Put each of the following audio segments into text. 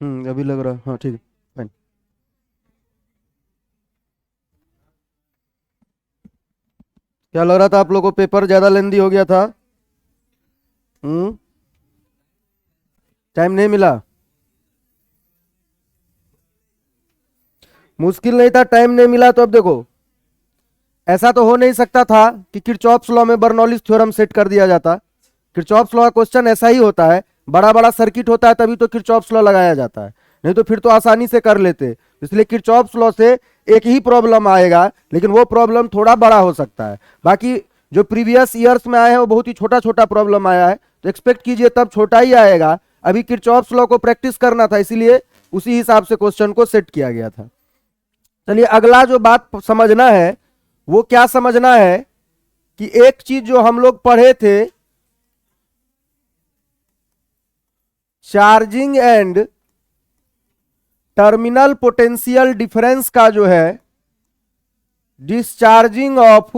अभी लग रहा, हाँ ठीक है, फाइन। क्या लग रहा था आप लोगों को पेपर ज्यादा लेंदी हो गया था? हम्म। टाइम नहीं मिला? मुश्किल नहीं था, टाइम नहीं मिला तो अब देखो, ऐसा तो हो नहीं सकता था कि किरचॉफ्स लॉ में बर्नौलीज थ्योरम सेट कर दिया जाता। किरचॉफ्स लॉ का क्वेश्चन ऐसा ही होता है, बड़ा बड़ा सर्किट होता है तभी तो किरचॉफ्स लॉ लगाया जाता है, नहीं तो फिर तो आसानी से कर लेते। इसलिए किरचॉफ्स लॉ से एक ही प्रॉब्लम आएगा, लेकिन वो प्रॉब्लम थोड़ा बड़ा हो सकता है। बाकी जो प्रीवियस ईयर्स में आए हैं वो बहुत ही छोटा छोटा प्रॉब्लम आया है, तो एक्सपेक्ट कीजिए तब छोटा ही आएगा। अभी किरचॉफ्स लॉ को प्रैक्टिस करना था, इसीलिए उसी हिसाब से क्वेश्चन को सेट किया गया था। चलिए अगला जो बात समझना है वो क्या समझना है कि एक चीज जो हम लोग पढ़े थे, charging and terminal potential difference का जो है डिस्चार्जिंग ऑफ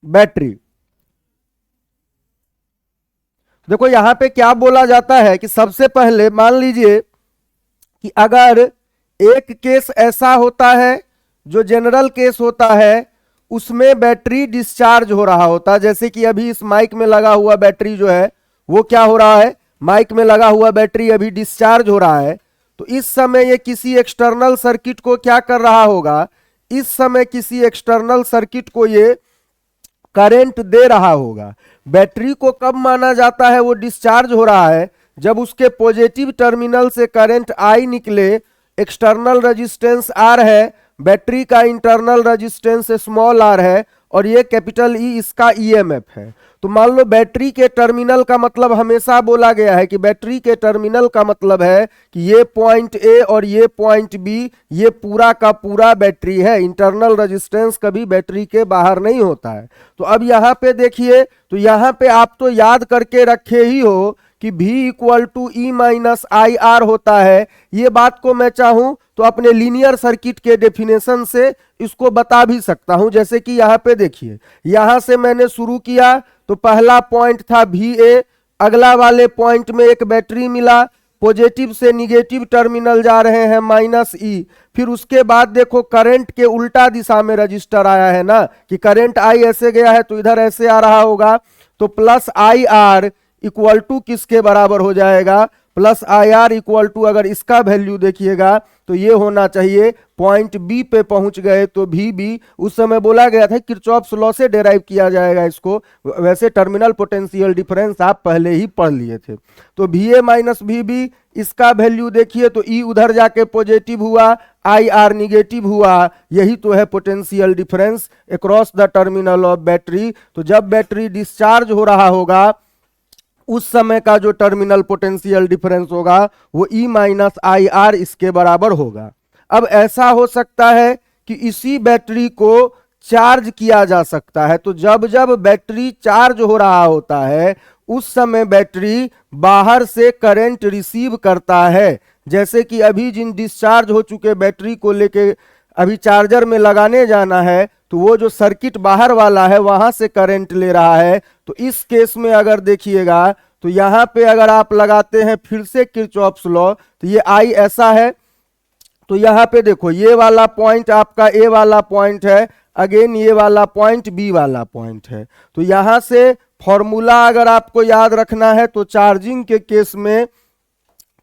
बैटरी। देखो यहां पे क्या बोला जाता है कि सबसे पहले मान लीजिए कि अगर एक केस ऐसा होता है जो जनरल केस होता है, उसमें बैटरी डिस्चार्ज हो रहा होता है, जैसे कि अभी इस माइक में लगा हुआ बैटरी जो है वो क्या हो रहा है, माइक में लगा हुआ बैटरी अभी डिस्चार्ज हो रहा है। तो इस समय ये किसी एक्सटर्नल सर्किट को क्या कर रहा होगा, इस समय किसी एक्सटर्नल सर्किट को ये करंट दे रहा होगा। बैटरी को कब माना जाता है वो डिस्चार्ज हो रहा है, जब उसके पॉजिटिव टर्मिनल से करंट आई निकले, एक्सटर्नल रेजिस्टेंस आर है, बैटरी का इंटरनल रेजिस्टेंस स्मॉल आर है, और ये कैपिटल ई इसका ईएमएफ है। तो मान लो बैटरी के टर्मिनल का मतलब हमेशा बोला गया है कि बैटरी के टर्मिनल का मतलब है कि ये पॉइंट ए और ये पॉइंट बी, ये पूरा का पूरा बैटरी है। इंटरनल रेजिस्टेंस कभी बैटरी के बाहर नहीं होता है। तो अब यहां पे देखिए, तो यहां पे आप तो याद करके रखे ही हो कि V equal to E minus I R होता है। ये बात को मैं चाहूं तो अपने लीनियर सर्किट के डेफिनेशन से इसको बता भी सकता हूं। जैसे कि यहां पे देखिए, यहां से मैंने शुरू किया तो पहला पॉइंट था VA, अगला वाले पॉइंट में एक बैटरी मिला, पॉजिटिव से निगेटिव टर्मिनल जा रहे हैं माइनस ई। फिर उसके बाद देखो करंट के उल्टा दिशा में रजिस्टर आया है ना, कि करंट आई ऐसे गया है तो इधर ऐसे आ रहा होगा। तो plus I R equal to किसके बराबर हो जाएगा, plus I R equal to, अगर इसका वैल्यू देखिएगा तो ये होना चाहिए, पॉइंट बी पे पहुंच गए तो भी बी। उस समय बोला गया था किरचॉफ्स लॉ से डेराइव किया जाएगा इसको, वैसे टर्मिनल पोटेंशियल डिफरेंस आप पहले ही पढ़ लिए थे। तो V A minus V B, इसका वैल्यू देखिए तो ई उधर जाके पॉजिटिव हुआ, आई आर निगेटिव हुआ, यही तो है potential difference across the terminal of battery. तो जब बैटरी डिस्चार्ज हो रहा होगा उस समय का जो टर्मिनल पोटेंशियल डिफरेंस होगा वो ई माइनस आई आर इसके बराबर होगा। अब ऐसा हो सकता है कि इसी बैटरी को चार्ज किया जा सकता है, तो जब जब बैटरी चार्ज हो रहा होता है उस समय बैटरी बाहर से करंट रिसीव करता है। जैसे कि अभी जिन डिस्चार्ज हो चुके बैटरी को लेके अभी चार्जर में लगाने जाना है, तो वो जो सर्किट बाहर वाला है वहां से करंट ले रहा है। तो इस केस में अगर देखिएगा तो यहां पे अगर आप लगाते हैं फिर से किरचॉफ्स लॉ, तो ये आई ऐसा है, तो यहां पे देखो ये वाला पॉइंट आपका ए वाला पॉइंट है, अगेन ये वाला पॉइंट बी वाला पॉइंट है। तो यहां से फॉर्मूला अगर आपको याद रखना है तो चार्जिंग के केस में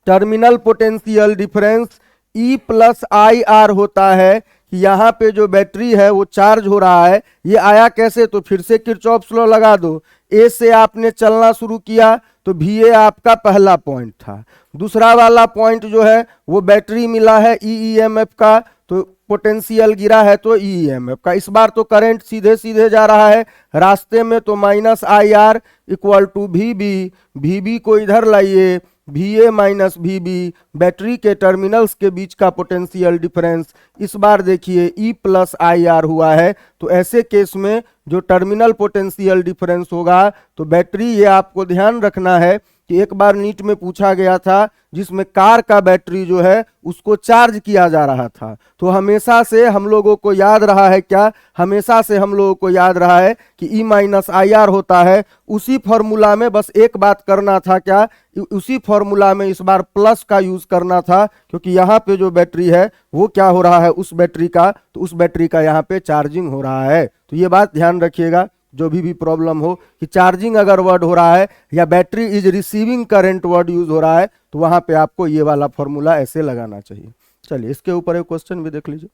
terminal potential difference E plus I R होता है कि यहाँ पे जो बैटरी है वो चार्ज हो रहा है। ये आया कैसे, तो फिर से किरचॉफ्स लॉ लगा दो, ए से आपने चलना शुरू किया तो वी ए आपका पहला पॉइंट था, दूसरा वाला पॉइंट जो है वो बैटरी मिला है ई ई एम एफ का, तो पोटेंशियल गिरा है तो ई एम एफ का। इस बार तो करंट सीधे सीधे जा रहा है रास्ते में, तो minus I R equal to V B को इधर लाइए, V A minus V B, battery के टर्मिनल्स के बीच का पोटेंशियल डिफरेंस इस बार देखिए ई प्लस आई आर हुआ है। तो ऐसे केस में जो टर्मिनल पोटेंशियल डिफरेंस होगा, तो बैटरी, ये आपको ध्यान रखना है कि एक बार नीट में पूछा गया था जिसमें कार का बैटरी जो है उसको चार्ज किया जा रहा था। तो हमेशा से हम लोगों को याद रहा है क्या, हमेशा से हम लोगों को याद रहा है कि E माइनस आई आर होता है। उसी फॉर्मूला में बस एक बात करना था क्या, उसी फॉर्मूला में इस बार प्लस का यूज करना था, क्योंकि यहाँ पे जो बैटरी है वो क्या हो रहा है उस बैटरी का, तो उस बैटरी का यहाँ पे चार्जिंग हो रहा है। तो ये बात ध्यान रखिएगा जो भी प्रॉब्लम हो कि चार्जिंग अगर वर्ड हो रहा है या battery is receiving current word use हो रहा है तो वहां पे आपको ये वाला फॉर्मूला ऐसे लगाना चाहिए। चलिए इसके ऊपर एक क्वेश्चन भी देख लीजिए,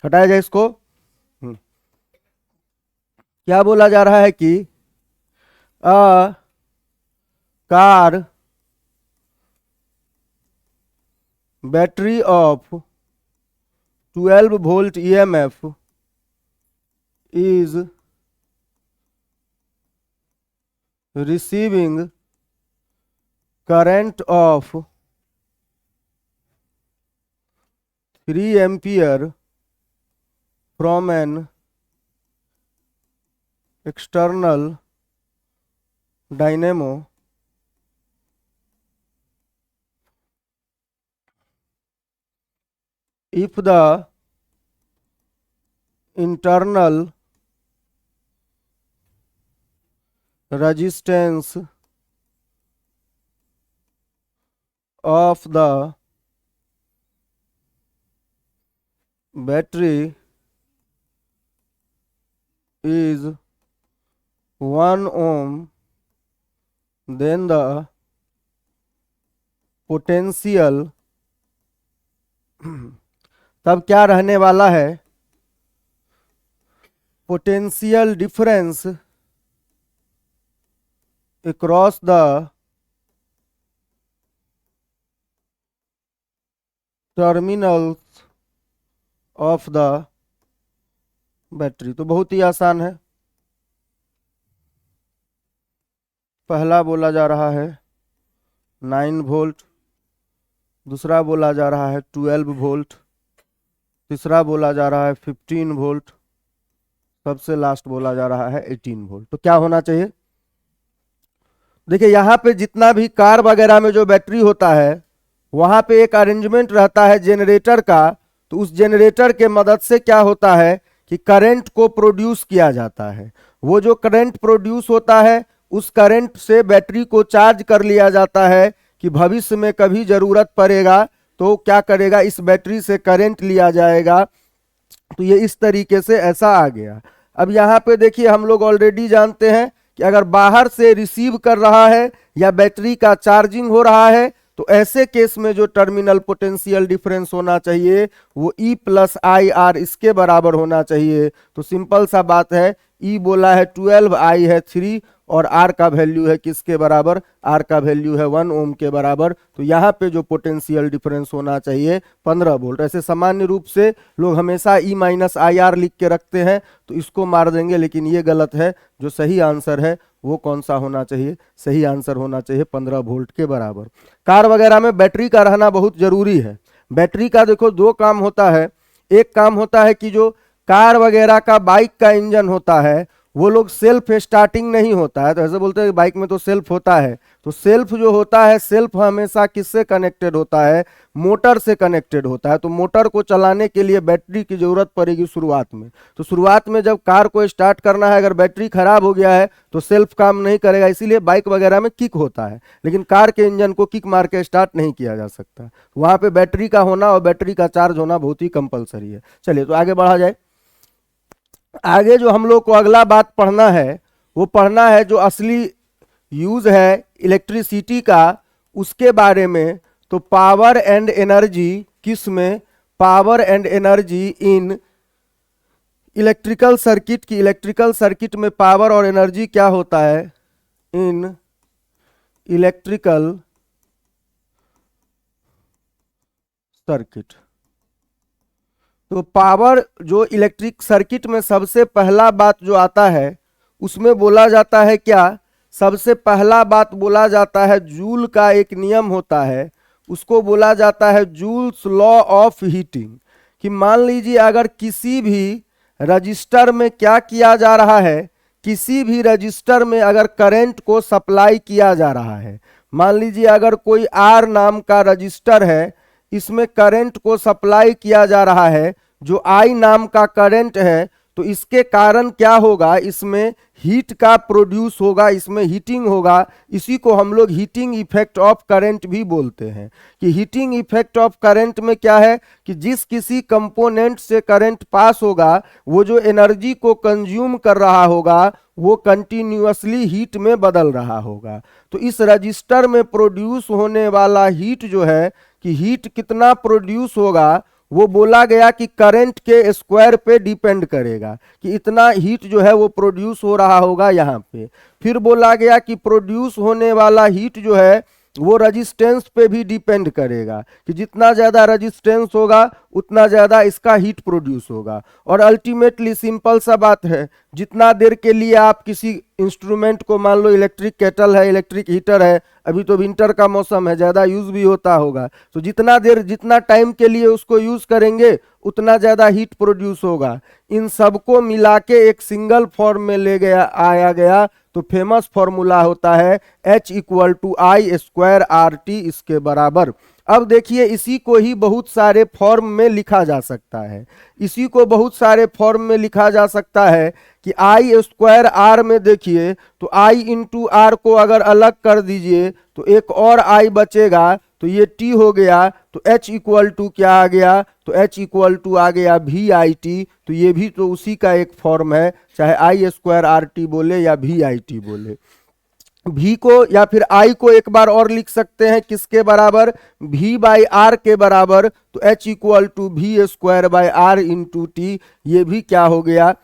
हटाया जाए इसको। क्या बोला जा रहा है कि a car battery of 12 volt EMF is receiving current of 3 ampere from an external dynamo if the internal resistance of the battery is 1 ohm, then the potential तब क्या रहने वाला है, potential difference across the terminals of the battery. तो बहुत ही आसान है, पहला बोला जा रहा है 9 वोल्ट, दूसरा बोला जा रहा है 12 वोल्ट, तीसरा बोला जा रहा है 15 वोल्ट, सबसे लास्ट बोला जा रहा है 18 वोल्ट। तो क्या होना चाहिए, देखिए यहाँ पे जितना भी कार वगैरह में जो बैटरी होता है वहां पे एक अरेंजमेंट रहता है जनरेटर का, तो उस जनरेटर के मदद से क्या होता है कि करंट को प्रोड्यूस किया जाता है। वो जो करंट प्रोड्यूस होता है उस करंट से बैटरी को चार्ज कर लिया जाता है कि भविष्य में कभी जरूरत पड़ेगा तो क्या करेगा, इस बैटरी से करंट लिया जाएगा। तो ये इस तरीके से ऐसा आ गया। अब यहाँ पे देखिए हम लोग ऑलरेडी जानते हैं कि अगर बाहर से रिसीव कर रहा है या बैटरी का चार्जिंग हो रहा है तो ऐसे केस में जो टर्मिनल पोटेंशियल डिफरेंस होना चाहिए वो E प्लस आई आर इसके बराबर होना चाहिए। तो सिंपल सा बात है, E बोला है 12, I है 3 और R का वैल्यू है किसके बराबर, R का वैल्यू है 1 ओम के बराबर। तो यहाँ पे जो पोटेंशियल डिफरेंस होना चाहिए 15 वोल्ट। ऐसे सामान्य रूप से लोग हमेशा E माइनस आई आर लिख के रखते हैं तो इसको मार देंगे, लेकिन ये गलत है। जो सही आंसर है वो कौन सा होना चाहिए, सही आंसर होना चाहिए 15 वोल्ट के बराबर। कार वगैरह में बैटरी का रहना बहुत जरूरी है। बैटरी का देखो दो काम होता है, एक काम होता है कि जो कार वगैरह का बाइक का इंजन होता है वो लोग सेल्फ स्टार्टिंग नहीं होता है, तो ऐसे बोलते हैं बाइक में तो सेल्फ होता है। तो सेल्फ जो होता है, सेल्फ हमेशा किससे कनेक्टेड होता है, मोटर से कनेक्टेड होता है। तो मोटर को चलाने के लिए बैटरी की जरूरत पड़ेगी शुरुआत में। तो शुरुआत में जब कार को स्टार्ट करना है, अगर बैटरी खराब हो गया है तो सेल्फ काम नहीं करेगा, इसीलिए बाइक वगैरह में किक होता है, लेकिन कार के इंजन को किक मार के स्टार्ट नहीं किया जा सकता। वहां पे बैटरी का होना और बैटरी का चार्ज होना बहुत ही कंपलसरी है। चलिए तो आगे बढ़ा जाए। आगे जो हम लोग को अगला बात पढ़ना है वो पढ़ना है जो असली यूज है इलेक्ट्रिसिटी का, उसके बारे में। तो पावर एंड एनर्जी किस में, power and energy in electrical circuit की, इलेक्ट्रिकल सर्किट में पावर और एनर्जी क्या होता है, इन इलेक्ट्रिकल सर्किट। तो पावर जो इलेक्ट्रिक सर्किट में सबसे पहला बात जो आता है उसमें बोला जाता है क्या, सबसे पहला बात बोला जाता है जूल का एक नियम होता है, उसको बोला जाता है जूल्स लॉ ऑफ हीटिंग। कि मान लीजिए अगर किसी भी रजिस्टर में क्या किया जा रहा है, किसी भी रजिस्टर में अगर करंट को सप्लाई किया जा रहा है, मान लीजिए अगर कोई आर नाम का रजिस्टर है, इसमें करंट को सप्लाई किया जा रहा है, जो आई नाम का करंट है, तो इसके कारण क्या होगा, इसमें हीट का प्रोड्यूस होगा, इसमें हीटिंग होगा। इसी को हम लोग हीटिंग इफेक्ट ऑफ करंट भी बोलते हैं। कि हीटिंग इफेक्ट ऑफ करंट में क्या है कि जिस किसी कंपोनेंट से करंट पास होगा, वो जो एनर्जी को कंज्यूम कर रहा होगा वो कंटिन्यूअसली हीट में बदल रहा होगा। तो इस रजिस्टर में प्रोड्यूस होने वाला हीट जो है, कि हीट कितना प्रोड्यूस होगा, वो बोला गया कि करंट के स्क्वायर पे डिपेंड करेगा, कि इतना हीट जो है वो प्रोड्यूस हो रहा होगा यहाँ पे। फिर बोला गया कि प्रोड्यूस होने वाला हीट जो है वो रेजिस्टेंस पे भी डिपेंड करेगा, कि जितना ज़्यादा रेजिस्टेंस होगा उतना ज़्यादा इसका हीट प्रोड्यूस होगा। और अल्टीमेटली सिंपल सा बात है, जितना देर के लिए आप किसी इंस्ट्रूमेंट को, मान लो इलेक्ट्रिक केटल है, इलेक्ट्रिक हीटर है, अभी तो विंटर का मौसम है, ज़्यादा यूज़ भी होता होगा, तो जितना देर, जितना टाइम के लिए उसको यूज़ करेंगे उतना ज़्यादा हीट प्रोड्यूस होगा। इन सबको मिला के एक सिंगल फॉर्म में ले गया आया गया, तो फेमस फॉर्मूला होता है H equal to I square R T, इसके बराबर। अब देखिए, इसी को ही बहुत सारे फॉर्म में लिखा जा सकता है, इसी को बहुत सारे फॉर्म में लिखा जा सकता है कि आई स्क्वायर आर में देखिए, तो आई इंटू आर को अगर अलग कर दीजिए तो एक और आई बचेगा, तो ये टी हो गया। तो H इक्वल टू क्या आ गया, तो H इक्वल टू आ गया वी आई टी। तो ये भी तो उसी का एक फॉर्म है, चाहे आई स्क्वायर आर टी बोले या वी आई टी बोले। भी को या फिर आई को एक बार और लिख सकते हैं किसके बराबर, v बाई आर के बराबर। तो H equal to V square by R into T, ये भी क्या हो गया,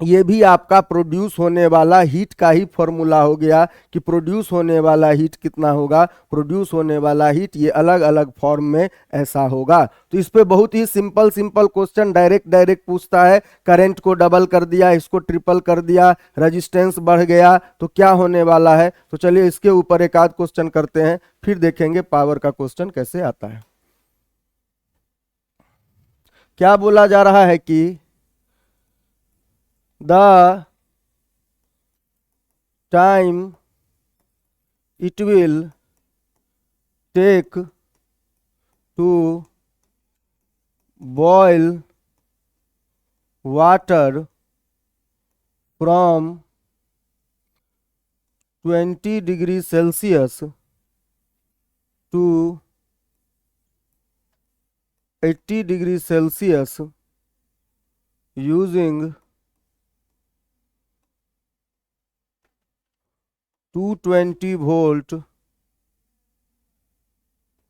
ये भी आपका प्रोड्यूस होने वाला हीट का ही फॉर्मूला हो गया, कि प्रोड्यूस होने वाला हीट कितना होगा, प्रोड्यूस होने वाला हीट ये अलग अलग फॉर्म में ऐसा होगा। तो इस पे बहुत ही सिंपल सिंपल क्वेश्चन डायरेक्ट पूछता है, करंट को डबल कर दिया, इसको ट्रिपल कर दिया, रेजिस्टेंस बढ़ गया, तो क्या होने वाला है। तो चलिए इसके ऊपर एक आध क्वेश्चन करते हैं, फिर देखेंगे पावर का क्वेश्चन कैसे आता है। क्या बोला जा रहा है कि the time it will take to boil water from 20 degrees Celsius to 80 degrees Celsius using 220 volt,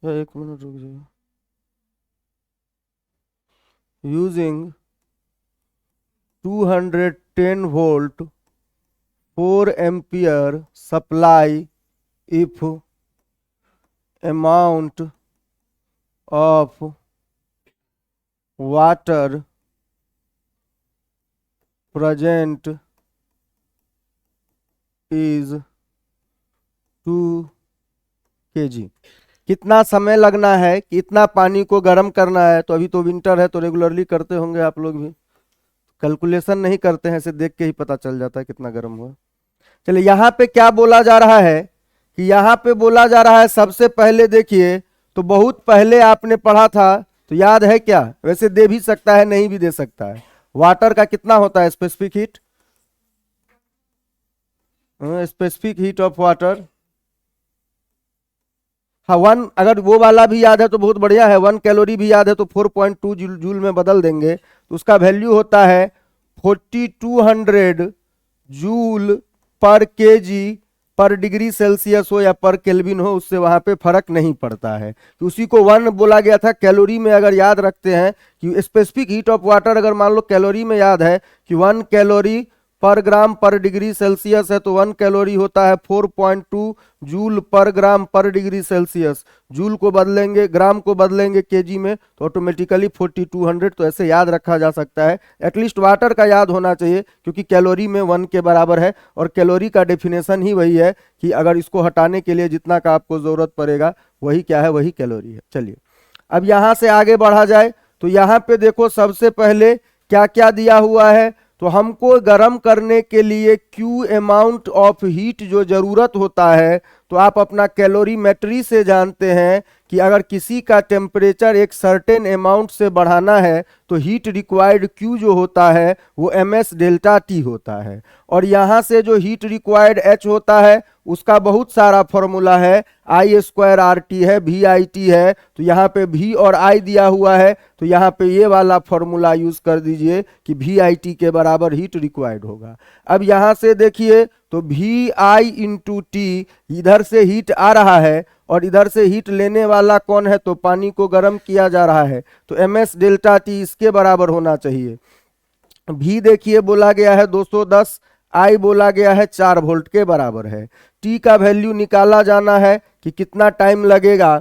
या एक मिनट रुक जाइए, using 210 volt 4 ampere supply if amount of water present is 2 kg। कितना समय लगना है कि इतना पानी को गर्म करना है। तो अभी तो विंटर है, तो रेगुलरली करते होंगे आप लोग भी, कैलकुलेशन नहीं करते हैं, इसे देख के ही पता चल जाता है कितना गर्म हुआ। चलिए यहाँ पे क्या बोला जा रहा है, कि यहाँ पे बोला जा रहा है, सबसे पहले देखिए, तो बहुत पहले आपने पढ़ा था, तो याद है क्या, वैसे दे भी सकता है नहीं भी दे सकता है। वाटर का कितना होता है specific heat, specific heat of water, हाँ 1, अगर वो वाला भी याद है तो बहुत बढ़िया है। 1 कैलोरी भी याद है तो 4.2 जूल में बदल देंगे, तो उसका वैल्यू होता है 4200 जूल पर केजी पर डिग्री सेल्सियस हो या पर केल्विन हो, उससे वहां पे फर्क नहीं पड़ता है। तो उसी को 1 बोला गया था। कैलोरी में अगर याद रखते हैं कि स्पेसिफिक हीट ऑफ वाटर अगर मान लो कैलोरी में याद है कि 1 कैलोरी पर ग्राम पर डिग्री सेल्सियस है, तो 1 कैलोरी होता है 4.2 जूल पर ग्राम पर डिग्री सेल्सियस। जूल को बदलेंगे, ग्राम को बदलेंगे केजी में, तो ऑटोमेटिकली 4200। तो ऐसे याद रखा जा सकता है। एटलीस्ट वाटर का याद होना चाहिए, क्योंकि कैलोरी में 1 के बराबर है, और कैलोरी का डेफिनेशन ही वही है कि अगर इसको हटाने के लिए जितना का आपको जरूरत पड़ेगा वही क्या है, वही कैलोरी है। चलिए अब यहाँ से आगे बढ़ा जाए, तो यहाँ पे देखो सबसे पहले क्या क्या दिया हुआ है। तो हमको गर्म करने के लिए Q अमाउंट ऑफ हीट जो जरूरत होता है, तो आप अपना कैलोरीमेट्री से जानते हैं कि अगर किसी का टेम्परेचर एक सर्टेन अमाउंट से बढ़ाना है तो हीट रिक्वायर्ड Q जो होता है वो ms डेल्टा T होता है। और यहाँ से जो हीट रिक्वायर्ड H होता है उसका बहुत सारा फॉर्मूला है, I स्क्वायर RT है, VIT है, तो यहाँ पे V और I दिया हुआ है, तो यहाँ पे ये वाला फॉर्मूला यूज कर दीजिए कि VIT के बराबर हीट रिक्वायर्ड होगा। अब यहाँ से देखिए तो VI इंटू टी, इधर से हीट आ रहा है और इधर से हीट लेने वाला कौन है, तो पानी को गर्म किया जा रहा है, तो ms डेल्टा T इसके बराबर होना चाहिए। V देखिए बोला गया है 210, I बोला गया है 4 वोल्ट के बराबर है। T का वैल्यू निकाला जाना है कि कितना टाइम लगेगा,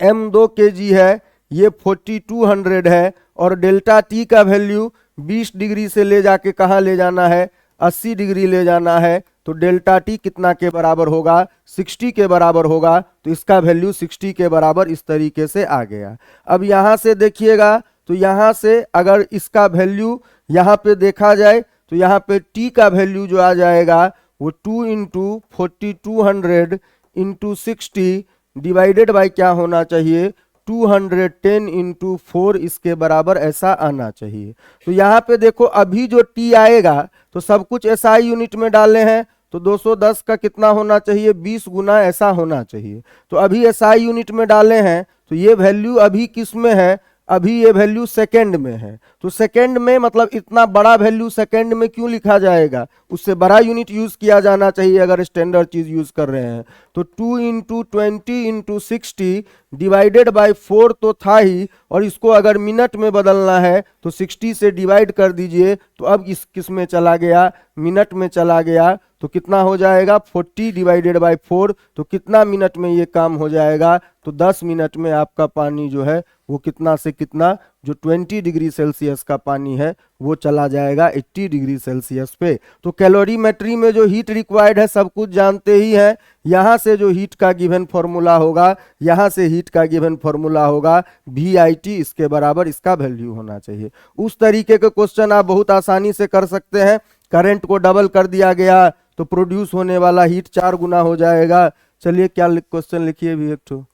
M 2 kg है, ये 4200 है, और डेल्टा T का वैल्यू 20 डिग्री से ले जाके कहाँ ले जाना है, 80 डिग्री ले जाना है, तो डेल्टा T कितना के बराबर होगा, 60 के बराबर होगा, तो इसका वैल्यू 60 के बराबर इस तरीके से आ गया। अब यहाँ से देखिएगा तो यहाँ से अगर इसका वैल्यू यहाँ पे देखा जाए तो यहाँ पे T का वैल्यू जो आ जाएगा वो 2 इंटू 4200 इंटू 60 डिवाइडेड बाई क्या होना चाहिए, 210 इंटू 4 इसके बराबर ऐसा आना चाहिए। तो यहाँ पे देखो अभी जो T आएगा तो सब कुछ SI यूनिट में डाले हैं, तो 210 का कितना होना चाहिए, 20 गुना ऐसा होना चाहिए। तो अभी SI यूनिट में डाले हैं तो ये वैल्यू अभी किस में है, अभी ये वैल्यू सेकंड में है, तो सेकंड में मतलब इतना बड़ा वैल्यू सेकंड में क्यों लिखा जाएगा, उससे बड़ा यूनिट यूज किया जाना चाहिए अगर स्टैंडर्ड चीज यूज कर रहे हैं। तो 2 इंटू 20 इंटू 60 डिवाइडेड बाई 4 तो था ही, और इसको अगर मिनट में बदलना है तो 60 से डिवाइड कर दीजिए, तो अब इस किस में चला गया, मिनट में चला गया, तो कितना हो जाएगा 40 डिवाइडेड बाई 4, तो कितना मिनट में ये काम हो जाएगा, तो 10 मिनट में आपका पानी जो है वो कितना से कितना, जो 20 डिग्री सेल्सियस का पानी है वो चला जाएगा 80 डिग्री सेल्सियस पे। तो कैलोरीमेट्री में जो हीट रिक्वायर्ड है सब कुछ जानते ही हैं, यहाँ से जो हीट का गिवन फॉर्मूला होगा, यहाँ से हीट का गिवन फॉर्मूला होगा VIT, इसके बराबर इसका वैल्यू होना चाहिए। उस तरीके के क्वेश्चन आप बहुत आसानी से कर सकते हैं। करंट को डबल कर दिया गया तो प्रोड्यूस होने वाला हीट 4 गुना हो जाएगा। चलिए क्या क्वेश्चन लिखिए भी एक ठो,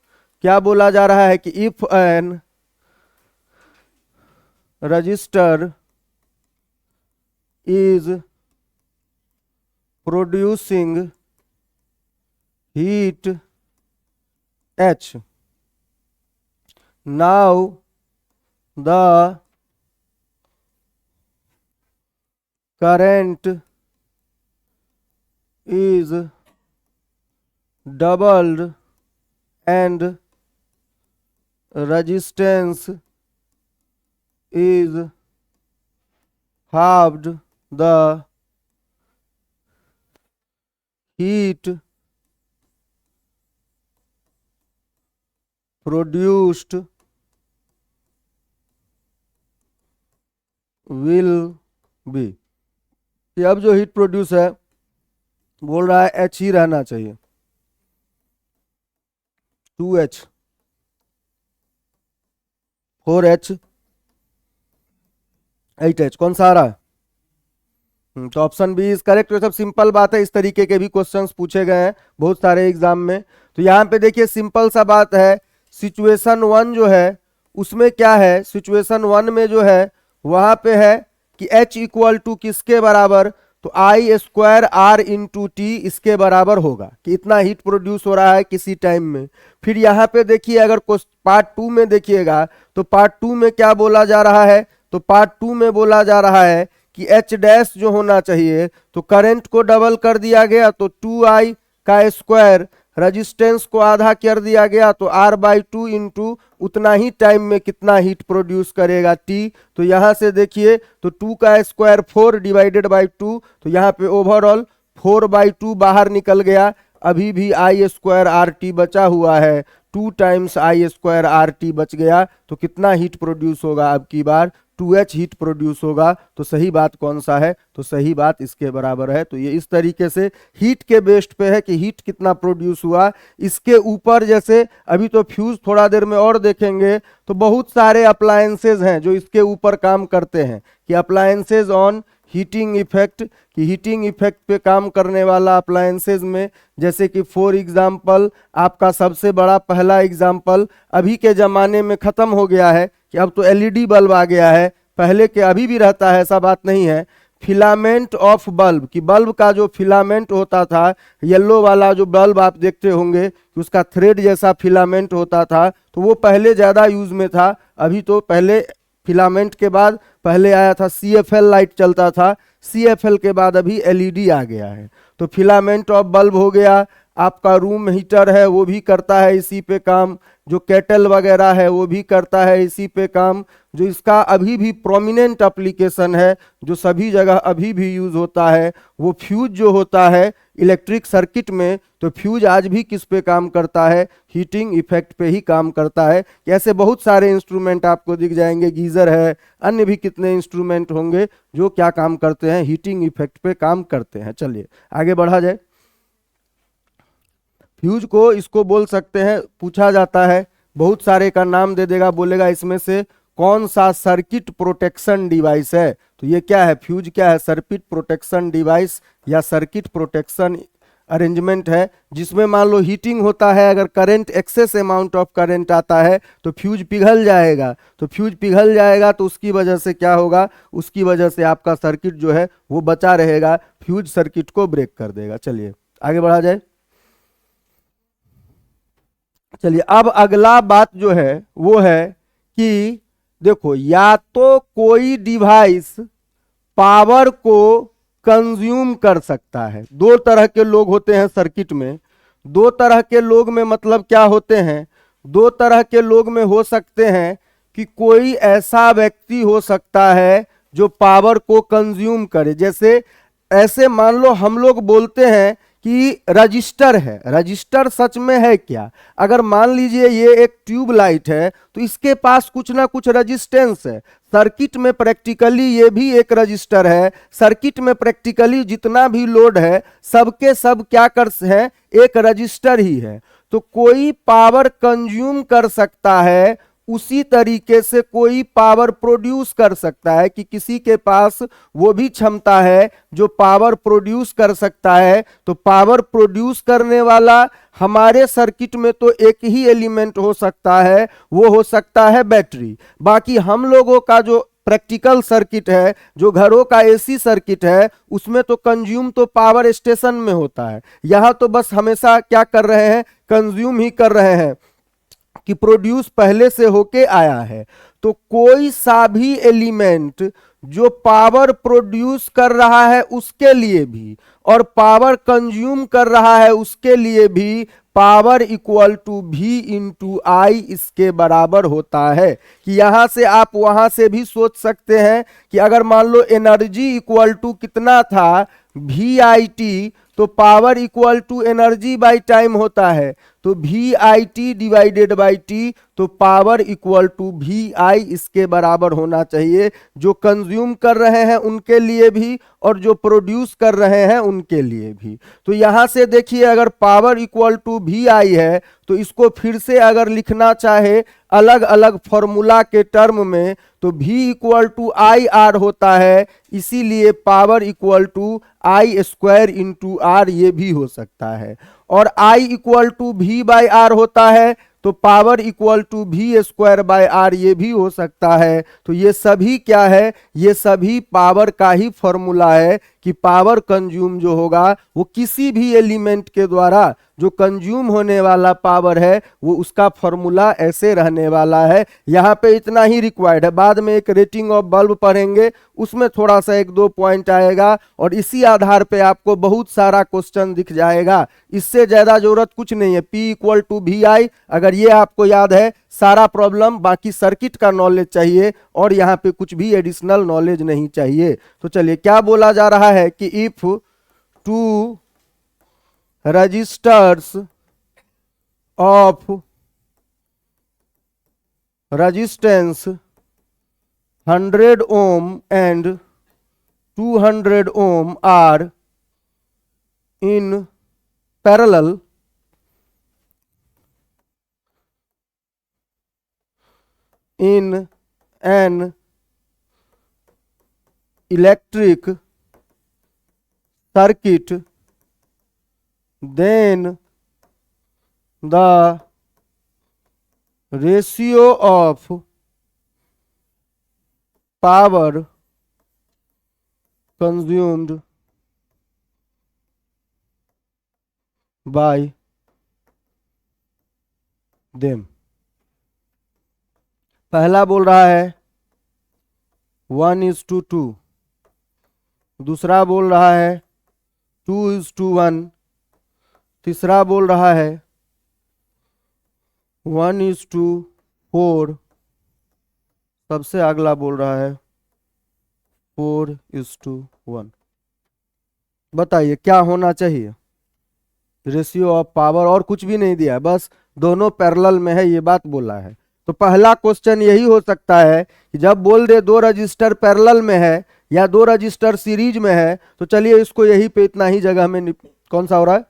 क्या बोला जा रहा है कि if an resistor is producing heat H, now the current is doubled and resistance is halved, the heat produced will be। अब जो हीट प्रोड्यूस है बोल रहा है H ही रहना चाहिए, 2H 4H 8H, कौन सा आ रहा है, तो ऑप्शन बी इज करेक्ट। तो सब सिंपल बात है, इस तरीके के भी क्वेश्चंस पूछे गए हैं बहुत सारे एग्जाम में। तो यहाँ पे देखिए सिंपल सा बात है, सिचुएशन 1 जो है उसमें क्या है, सिचुएशन 1 में जो है वहां पे है कि H इक्वल टू किसके बराबर, तो I square R into T इसके बराबर होगा कि इतना हीट प्रोड्यूस हो रहा है किसी टाइम में। फिर यहाँ पे देखिए अगर पार्ट 2 में देखिएगा तो पार्ट 2 में क्या बोला जा रहा है, तो पार्ट 2 में बोला जा रहा है कि H डैश जो होना चाहिए, तो करंट को डबल कर दिया गया तो 2I का स्क्वायर, रेजिस्टेंस को आधा कर दिया गया तो R/2 इंटू उतना ही टाइम में कितना हीट प्रोड्यूस करेगा T। तो यहाँ से देखिए तो 2 का स्क्वायर 4 डिवाइडेड बाई 2, तो यहाँ पे ओवरऑल 4/2 बाहर निकल गया, अभी भी I स्क्वायर RT बचा हुआ है, 2 टाइम्स I स्क्वायर RT बच गया, तो कितना हीट प्रोड्यूस होगा, अब की बार 2H हीट प्रोड्यूस होगा। तो सही बात कौन सा है, तो सही बात इसके बराबर है। तो ये इस तरीके से हीट के बेस्ड पे है कि हीट कितना प्रोड्यूस हुआ। इसके ऊपर जैसे अभी तो फ्यूज थोड़ा देर में और देखेंगे तो बहुत सारे अप्लायंसेज हैं जो इसके ऊपर काम करते हैं कि अप्लायंसेज ऑन हीटिंग इफेक्ट, कि हीटिंग इफेक्ट पे काम करने वाला अप्लायंसेज में, जैसे कि फॉर एग्जांपल आपका सबसे बड़ा पहला एग्जांपल अभी के ज़माने में ख़त्म हो गया है कि अब तो एलईडी बल्ब आ गया है, पहले के अभी भी रहता है, ऐसा बात नहीं है। फिलामेंट ऑफ बल्ब, कि बल्ब का जो फिलामेंट होता था, येलो वाला जो बल्ब आप देखते होंगे कि उसका थ्रेड जैसा फिलामेंट होता था, तो वो पहले ज़्यादा यूज में था। अभी तो पहले फिलामेंट के बाद पहले आया था CFL लाइट चलता था, CFL के बाद अभी LED आ गया है। तो फिलामेंट ऑफ बल्ब हो गया। आपका रूम हीटर है वो भी करता है इसी पे काम, जो केटल वगैरह है वो भी करता है इसी पे काम। जो इसका अभी भी प्रोमिनेंट एप्लीकेशन है, जो सभी जगह अभी भी यूज होता है, वो फ्यूज जो होता है इलेक्ट्रिक सर्किट में, तो फ्यूज आज भी किस पे काम करता है, हीटिंग इफेक्ट पे ही काम करता है। ऐसे बहुत सारे इंस्ट्रूमेंट आपको दिख जाएंगे, गीजर है, अन्य भी कितने इंस्ट्रूमेंट होंगे जो क्या काम करते हैं, हीटिंग इफेक्ट पे काम करते हैं। चलिए आगे बढ़ा जाए। फ्यूज को इसको बोल सकते हैं, पूछा जाता है, बहुत सारे का नाम दे देगा, बोलेगा इसमें से कौन सा सर्किट प्रोटेक्शन डिवाइस है। तो ये क्या है, फ्यूज क्या है, सर्किट प्रोटेक्शन डिवाइस या सर्किट प्रोटेक्शन अरेंजमेंट है, जिसमें मान लो हीटिंग होता है, अगर current excess amount of current आता है तो फ्यूज पिघल जाएगा। तो फ्यूज पिघल जाएगा तो उसकी वजह से क्या होगा, उसकी वजह से आपका सर्किट जो है वो बचा रहेगा, फ्यूज सर्किट को ब्रेक कर देगा। चलिए आगे बढ़ा जाए। चलिए अब अगला बात जो है वो है कि देखो, या तो कोई डिवाइस पावर को कंज्यूम कर सकता है। दो तरह के लोग होते हैं सर्किट में, दो तरह के लोग में मतलब क्या होते हैं, दो तरह के लोग में हो सकते हैं कि कोई ऐसा व्यक्ति हो सकता है जो पावर को कंज्यूम करे। जैसे ऐसे मान लो हम लोग बोलते हैं कि रजिस्टर है, रजिस्टर सच में है क्या, अगर मान लीजिए ये एक ट्यूब लाइट है तो इसके पास कुछ ना कुछ रजिस्टेंस है। सर्किट में प्रैक्टिकली ये भी एक रजिस्टर है, सर्किट में प्रैक्टिकली जितना भी लोड है सबके सब क्या कर हैं, एक रजिस्टर ही है। तो कोई पावर कंज्यूम कर सकता है, उसी तरीके से कोई पावर प्रोड्यूस कर सकता है, कि किसी के पास वो भी क्षमता है जो पावर प्रोड्यूस कर सकता है। तो पावर प्रोड्यूस करने वाला हमारे सर्किट में तो एक ही एलिमेंट हो सकता है, वो हो सकता है बैटरी। बाकी हम लोगों का जो प्रैक्टिकल सर्किट है, जो घरों का एसी सर्किट है, उसमें तो कंज्यूम तो पावर स्टेशन में होता है। यहां तो बस हमेशा क्या कर रहे हैं, कंज्यूम ही कर रहे हैं, कि प्रोड्यूस पहले से होके आया है। तो कोई सा भी एलिमेंट जो पावर प्रोड्यूस कर रहा है उसके लिए भी और पावर कंज्यूम कर रहा है उसके लिए भी power equal to V into I इसके बराबर होता है। कि यहां से आप वहां से भी सोच सकते हैं कि अगर मान लो एनर्जी इक्वल टू कितना था, VIT, तो power equal to energy by time होता है, तो VIT डिवाइडेड बाई T, तो पावर इक्वल टू VI इसके बराबर होना चाहिए। जो कंज्यूम कर रहे हैं उनके लिए भी और जो प्रोड्यूस कर रहे हैं उनके लिए भी। तो यहां से देखिए, अगर पावर इक्वल टू VI है तो इसको फिर से अगर लिखना चाहे अलग अलग फॉर्मूला के टर्म में, तो V इक्वल टू IR होता है, इसीलिए power equal to I square into R ये भी हो सकता है। और I equal to V by R होता है, तो power equal to V square by R ये भी हो सकता है। तो ये सभी क्या है, ये सभी पावर का ही फॉर्मूला है कि पावर कंज्यूम जो होगा वो किसी भी एलिमेंट के द्वारा जो कंज्यूम होने वाला पावर है वो उसका फॉर्मूला ऐसे रहने वाला है। यहाँ पे इतना ही रिक्वायर्ड है, बाद में एक रेटिंग ऑफ बल्ब पढ़ेंगे, उसमें थोड़ा सा एक दो पॉइंट आएगा और इसी आधार पे आपको बहुत सारा क्वेश्चन दिख जाएगा। इससे ज्यादा जरूरत कुछ नहीं है। P इक्वल टू VI, अगर ये आपको याद है सारा प्रॉब्लम, बाकी सर्किट का नॉलेज चाहिए और यहाँ पे कुछ भी एडिशनल नॉलेज नहीं चाहिए। तो चलिए क्या बोला जा रहा है कि if two resistors of resistance 100 ohm and 200 ohm are in parallel, in an electric circuit then the ratio of power consumed by them। पहला बोल रहा है 1:2, दूसरा बोल रहा है 2:1, तीसरा बोल रहा है 1:4, सबसे अगला बोल रहा है 4:1। बताइए क्या होना चाहिए? रेशियो ऑफ पावर, और कुछ भी नहीं दिया है, बस दोनों पैरेलल में है, ये बात बोला है। तो पहला क्वेश्चन यही हो सकता है कि जब बोल दे दो रजिस्टर पैरेलल में है या दो रजिस्टर सीरीज में है, तो चलिए इसको यही पे इतना ही जगह में कौन सा हो रहा है?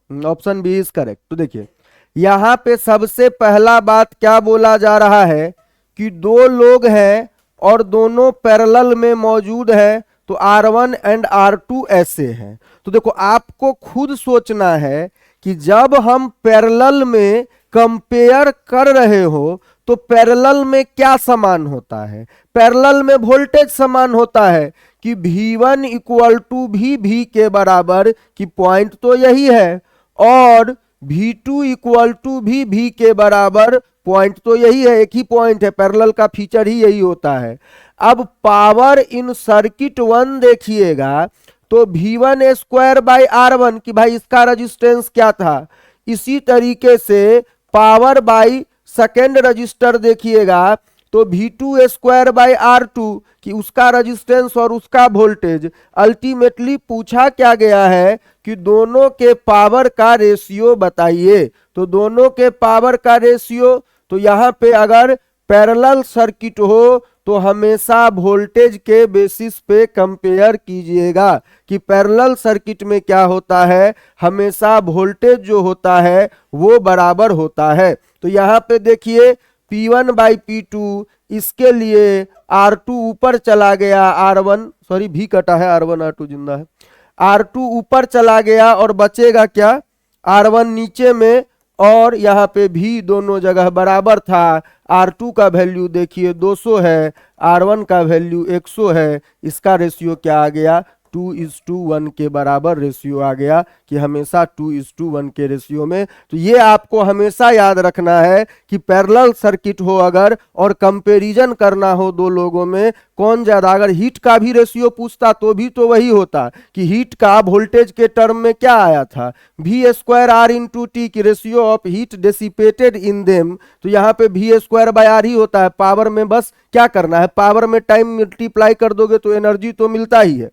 Option B is correct. तो देखिए यहां पे सबसे पहला बात क्या बोला जा रहा है कि दो लोग हैं और दोनों पैरेलल में मौजूद है, तो R1 एंड R2 ऐसे हैं। तो देखो आपको खुद सोचना है कि जब हम पैरेलल में कंपेयर कर रहे हो तो पैरेलल में क्या समान होता है? पैरेलल में वोल्टेज समान होता है कि V1 इक्वल टू V के बराबर, की पॉइंट तो यही है, और V2 इक्वल टू V के बराबर, पॉइंट तो यही है, एक ही पॉइंट है, पैरेलल का फीचर ही यही होता है। अब पावर इन सर्किट 1 देखिएगा तो V1² कि भाई इसका रेजिस्टेंस क्या था। इसी तरीके से पावर बाई सेकेंड रजिस्टर देखिएगा तो V2² कि उसका रेजिस्टेंस और उसका वोल्टेज। अल्टीमेटली पूछा क्या गया है कि दोनों के पावर का रेशियो बताइए। तो दोनों के पावर का रेशियो, तो यहां पे अगर पैरेलल सर्किट हो तो हमेशा वोल्टेज के बेसिस पे कंपेयर कीजिएगा कि पैरेलल सर्किट में क्या होता है, हमेशा वोल्टेज जो होता है वो बराबर होता है। तो यहां पे देखिए P1/P2, इसके लिए R2 ऊपर चला गया, R1 सॉरी V कटा है, R1 R2 जिंदा है, R2 ऊपर चला गया और बचेगा क्या? R1 नीचे में, और यहाँ पे भी दोनों जगह बराबर था। R2 का वैल्यू देखिए 200 है, R1 का वैल्यू 100 है। इसका रेशियो क्या आ गया? 2:1 के बराबर रेशियो आ गया कि हमेशा 2:1 के रेशियो में। तो ये आपको हमेशा याद रखना है कि पैरेलल सर्किट हो अगर और कंपैरिजन करना हो दो लोगों में कौन ज्यादा, अगर हीट का भी रेशियो पूछता तो भी तो वही होता कि हीट का वोल्टेज के टर्म में क्या आया था, V²R/T की ratio of heat dissipated in them. तो यहाँ पे V²/R ही होता है। पावर में बस क्या करना है, पावर में टाइम मल्टीप्लाई कर दोगे तो एनर्जी तो मिलता ही है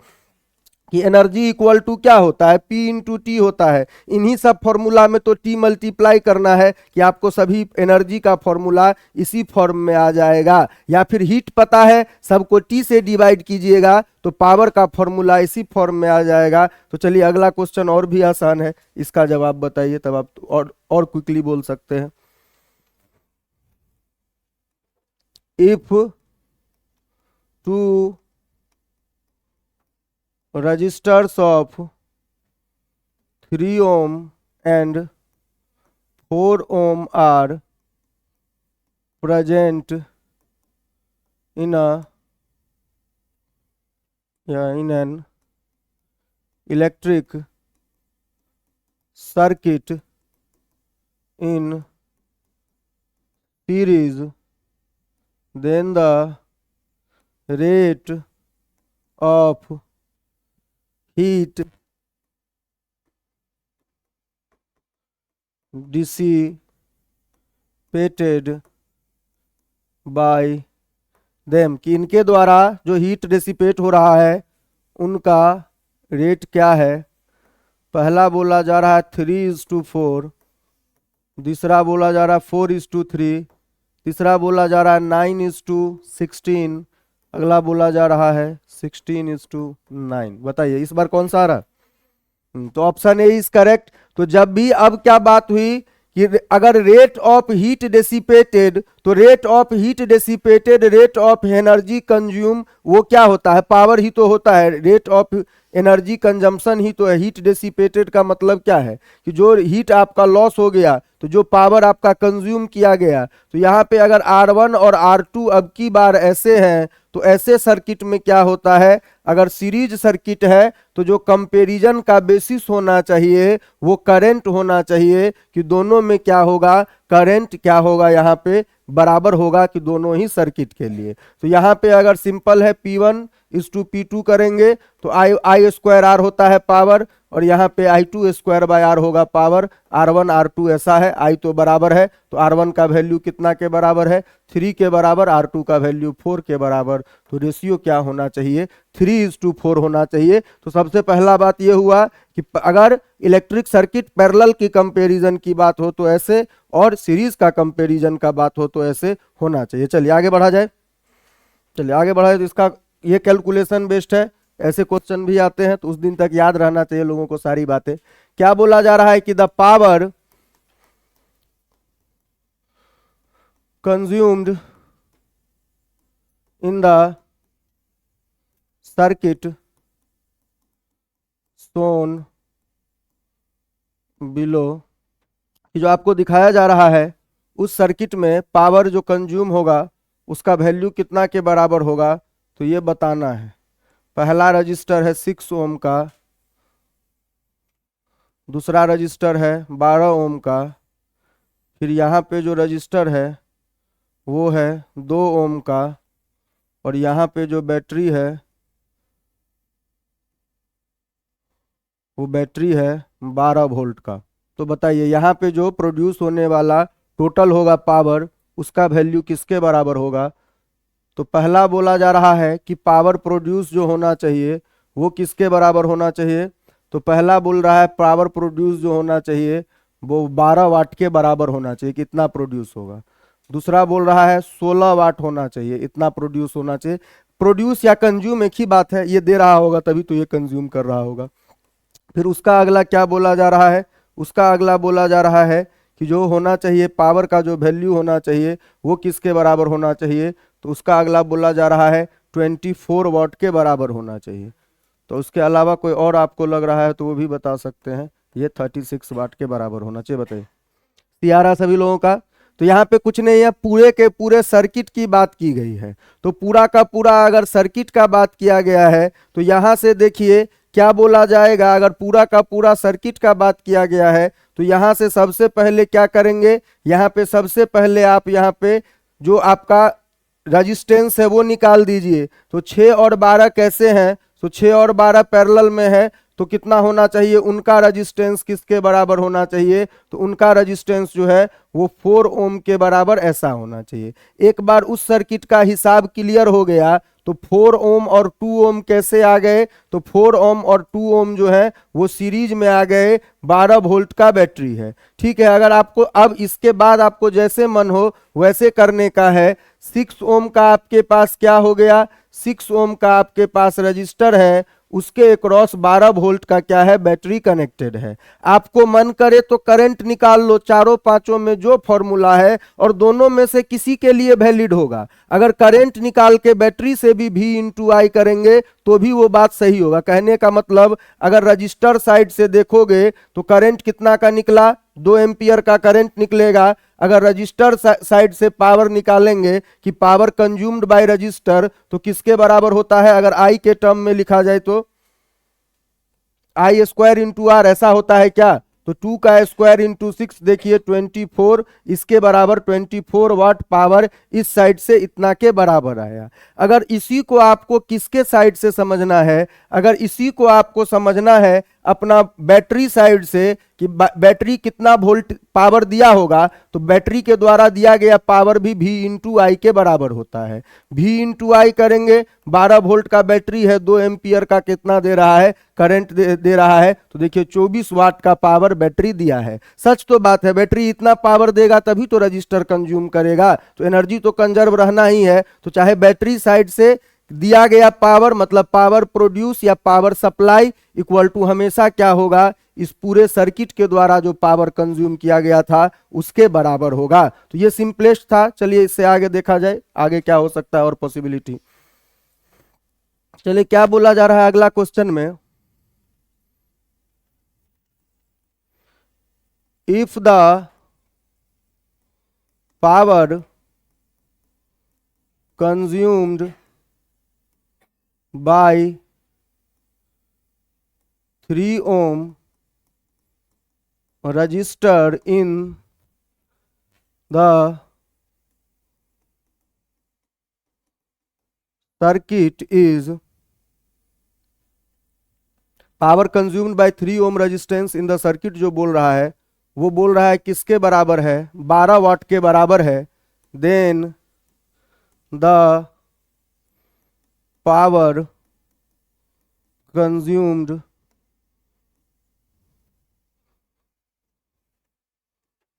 कि एनर्जी इक्वल टू क्या होता है, P/T होता है। इन्हीं सब फॉर्मूला में तो T मल्टीप्लाई करना है कि आपको सभी एनर्जी का फॉर्मूला इसी फॉर्म में आ जाएगा। या फिर हीट पता है, सबको T से डिवाइड कीजिएगा तो पावर का फॉर्मूला इसी फॉर्म में आ जाएगा। तो चलिए अगला क्वेश्चन और भी आसान है, इसका जवाब बताइए, तब आप और क्विकली बोल सकते हैं। If 2 registers of 3 ohm and 4 ohm are present in an electric circuit in series, then the rate of heat dissipated by them, कि इनके द्वारा जो हीट डिसिपेट हो रहा है उनका रेट क्या है। पहला बोला जा रहा है 3:4, दूसरा बोला जा रहा है 4:3, तीसरा बोला जा रहा है 9:16, अगला बोला जा रहा है 16:9। बताइए इस बार कौन सा आ रहा? तो ऑप्शन ए इज करेक्ट। तो जब भी अब क्या बात हुई कि अगर रेट ऑफ हीट डेसिपेटेड, तो rate of heat dissipated, rate of energy consume, वो क्या होता है? पावर ही तो होता है। रेट ऑफ एनर्जी कंजम्पशन ही तो है। हीट डेसिपेटेड का मतलब क्या है कि जो हीट आपका लॉस हो गया, तो जो पावर आपका कंज्यूम किया गया। तो यहाँ पे अगर R1 और R2 अब की बार ऐसे हैं, तो ऐसे सर्किट में क्या होता है, अगर सीरीज सर्किट है तो जो कंपैरिजन का बेसिस होना चाहिए वो करंट होना चाहिए कि दोनों में क्या होगा, करंट क्या होगा, यहाँ पे बराबर होगा कि दोनों ही सर्किट के लिए। तो यहाँ पे अगर सिंपल है P1 इज टू P2 करेंगे तो आई स्क्वायर आर होता है पावर, और यहाँ पे I2 स्क्वायर बाय आर होगा पावर। R1 R2 ऐसा है, I तो बराबर है, तो R1 का वैल्यू कितना के बराबर है, 3 के बराबर, R2 का वैल्यू 4 के बराबर। तो रेशियो क्या होना चाहिए, 3:4 होना चाहिए। तो सबसे पहला बात ये हुआ कि अगर इलेक्ट्रिक सर्किट पैरेलल की कंपैरिजन की बात हो तो ऐसे, और सीरीज का कंपैरिजन का बात हो तो ऐसे होना चाहिए। चलिए आगे बढ़ा जाए, चलिए आगे बढ़ा जाए। तो इसका ये कैलकुलेशन बेस्ड है, ऐसे क्वेश्चन भी आते हैं, तो उस दिन तक याद रहना चाहिए लोगों को सारी बातें। क्या बोला जा रहा है कि the power consumed in the circuit shown below, कि जो आपको दिखाया जा रहा है उस सर्किट में पावर जो कंज्यूम होगा उसका वैल्यू कितना के बराबर होगा, तो ये बताना है। पहला रजिस्टर है 6 ओम का, दूसरा रजिस्टर है 12 ओम का, फिर यहाँ पे जो रजिस्टर है वो है 2 ओम का, और यहाँ पे जो बैटरी है वो बैटरी है 12 वोल्ट का। तो बताइए यहाँ पे जो प्रोड्यूस होने वाला टोटल होगा पावर, उसका वैल्यू किसके बराबर होगा। तो पहला बोला जा रहा है कि पावर प्रोड्यूस जो होना चाहिए वो किसके बराबर होना चाहिए। तो पहला बोल रहा है पावर प्रोड्यूस जो होना चाहिए वो 12 वाट के बराबर होना चाहिए, कितना प्रोड्यूस होगा। दूसरा बोल रहा है 16 वाट होना चाहिए, इतना प्रोड्यूस होना चाहिए। प्रोड्यूस या कंज्यूम एक ही बात है, ये दे रहा होगा तभी तो ये कंज्यूम कर रहा होगा। फिर उसका अगला क्या बोला जा रहा है, उसका अगला बोला जा रहा है कि जो होना चाहिए पावर का जो वैल्यू होना चाहिए वो किसके बराबर होना चाहिए। तो उसका अगला बोला जा रहा है 24 वाट के बराबर होना चाहिए। तो उसके अलावा कोई और आपको लग रहा है तो वो भी बता सकते हैं, ये 36 वाट के बराबर होना चाहिए। बताइए, तैयार सभी लोगों का। तो यहाँ पे कुछ नहीं है, पूरे के पूरे सर्किट की बात की गई है। तो पूरा का पूरा अगर सर्किट का बात किया गया है तो यहाँ से देखिए क्या बोला जाएगा। अगर पूरा का पूरा सर्किट का बात किया गया है तो यहाँ से सबसे पहले क्या करेंगे, यहाँ पे सबसे पहले आप यहाँ पे जो आपका रेजिस्टेंस है वो निकाल दीजिए। तो 6 और 12 कैसे हैं, तो 6 और 12 पैरेलल में है, तो कितना होना चाहिए, उनका रेजिस्टेंस किसके बराबर होना चाहिए। तो उनका रेजिस्टेंस जो है वो 4 ओम के बराबर ऐसा होना चाहिए। एक बार उस सर्किट का हिसाब क्लियर हो गया तो 4 ओम और 2 ओम कैसे आ गए, तो 4 ओम और 2 ओम जो है वो सीरीज में आ गए, 12 वोल्ट का बैटरी है। ठीक है, अगर आपको अब इसके बाद आपको जैसे मन हो वैसे करने का है। 6 ओम का आपके पास क्या हो गया, 6 ओम का आपके पास रजिस्टर है, उसके अक्रॉस 12 वोल्ट का क्या है, बैटरी कनेक्टेड है। आपको मन करे तो करंट निकाल लो, चारों पांचों में जो फॉर्मूला है और दोनों में से किसी के लिए वैलिड होगा। अगर करंट निकाल के बैटरी से भी V इंटू आई करेंगे तो भी वो बात सही होगा। कहने का मतलब अगर रजिस्टर साइड से देखोगे तो करंट कितना का निकला, 2 एम्पियर का करंट निकलेगा। अगर रजिस्टर साइड से पावर निकालेंगे कि पावर कंज्यूम्ड बाय रजिस्टर तो किसके बराबर होता है, अगर आई के टर्म में लिखा जाए तो आई स्क्वायर इंटू आर, ऐसा होता है क्या। तो 2 का स्क्वायर इंटू 6 देखिए 24, इसके बराबर 24 वाट पावर इस साइड से इतना के बराबर आया। अगर इसी को आपको किसके साइड से समझना है, अगर इसी को आपको समझना है अपना बैटरी साइड से कि बैटरी कितना वोल्ट पावर दिया होगा, तो बैटरी के द्वारा दिया गया पावर भी V इंटू आई के बराबर होता है। V इंटू आई करेंगे, 12 वोल्ट का बैटरी है, 2 एम्पियर का कितना दे रहा है, करंट दे रहा है। तो देखिए 24 वाट का पावर बैटरी दिया है। सच तो बात है, बैटरी इतना पावर देगा तभी तो रजिस्टर कंज्यूम करेगा, तो एनर्जी तो कंजर्व रहना ही है। तो चाहे बैटरी साइड से दिया गया पावर मतलब पावर प्रोड्यूस या पावर सप्लाई इक्वल टू हमेशा क्या होगा, इस पूरे सर्किट के द्वारा जो पावर कंज्यूम किया गया था उसके बराबर होगा। तो ये सिंपलेस्ट था। चलिए इससे आगे देखा जाए, आगे क्या हो सकता है और पॉसिबिलिटी। चलिए क्या बोला जा रहा है अगला क्वेश्चन में, if the power consumed bye 3 ohm resistor in the circuit is power consumed bye 3 ohm resistance in the circuit, जो बोल रहा है वो बोल रहा है किसके बराबर है, 12 वाट के बराबर है। Then the power consumed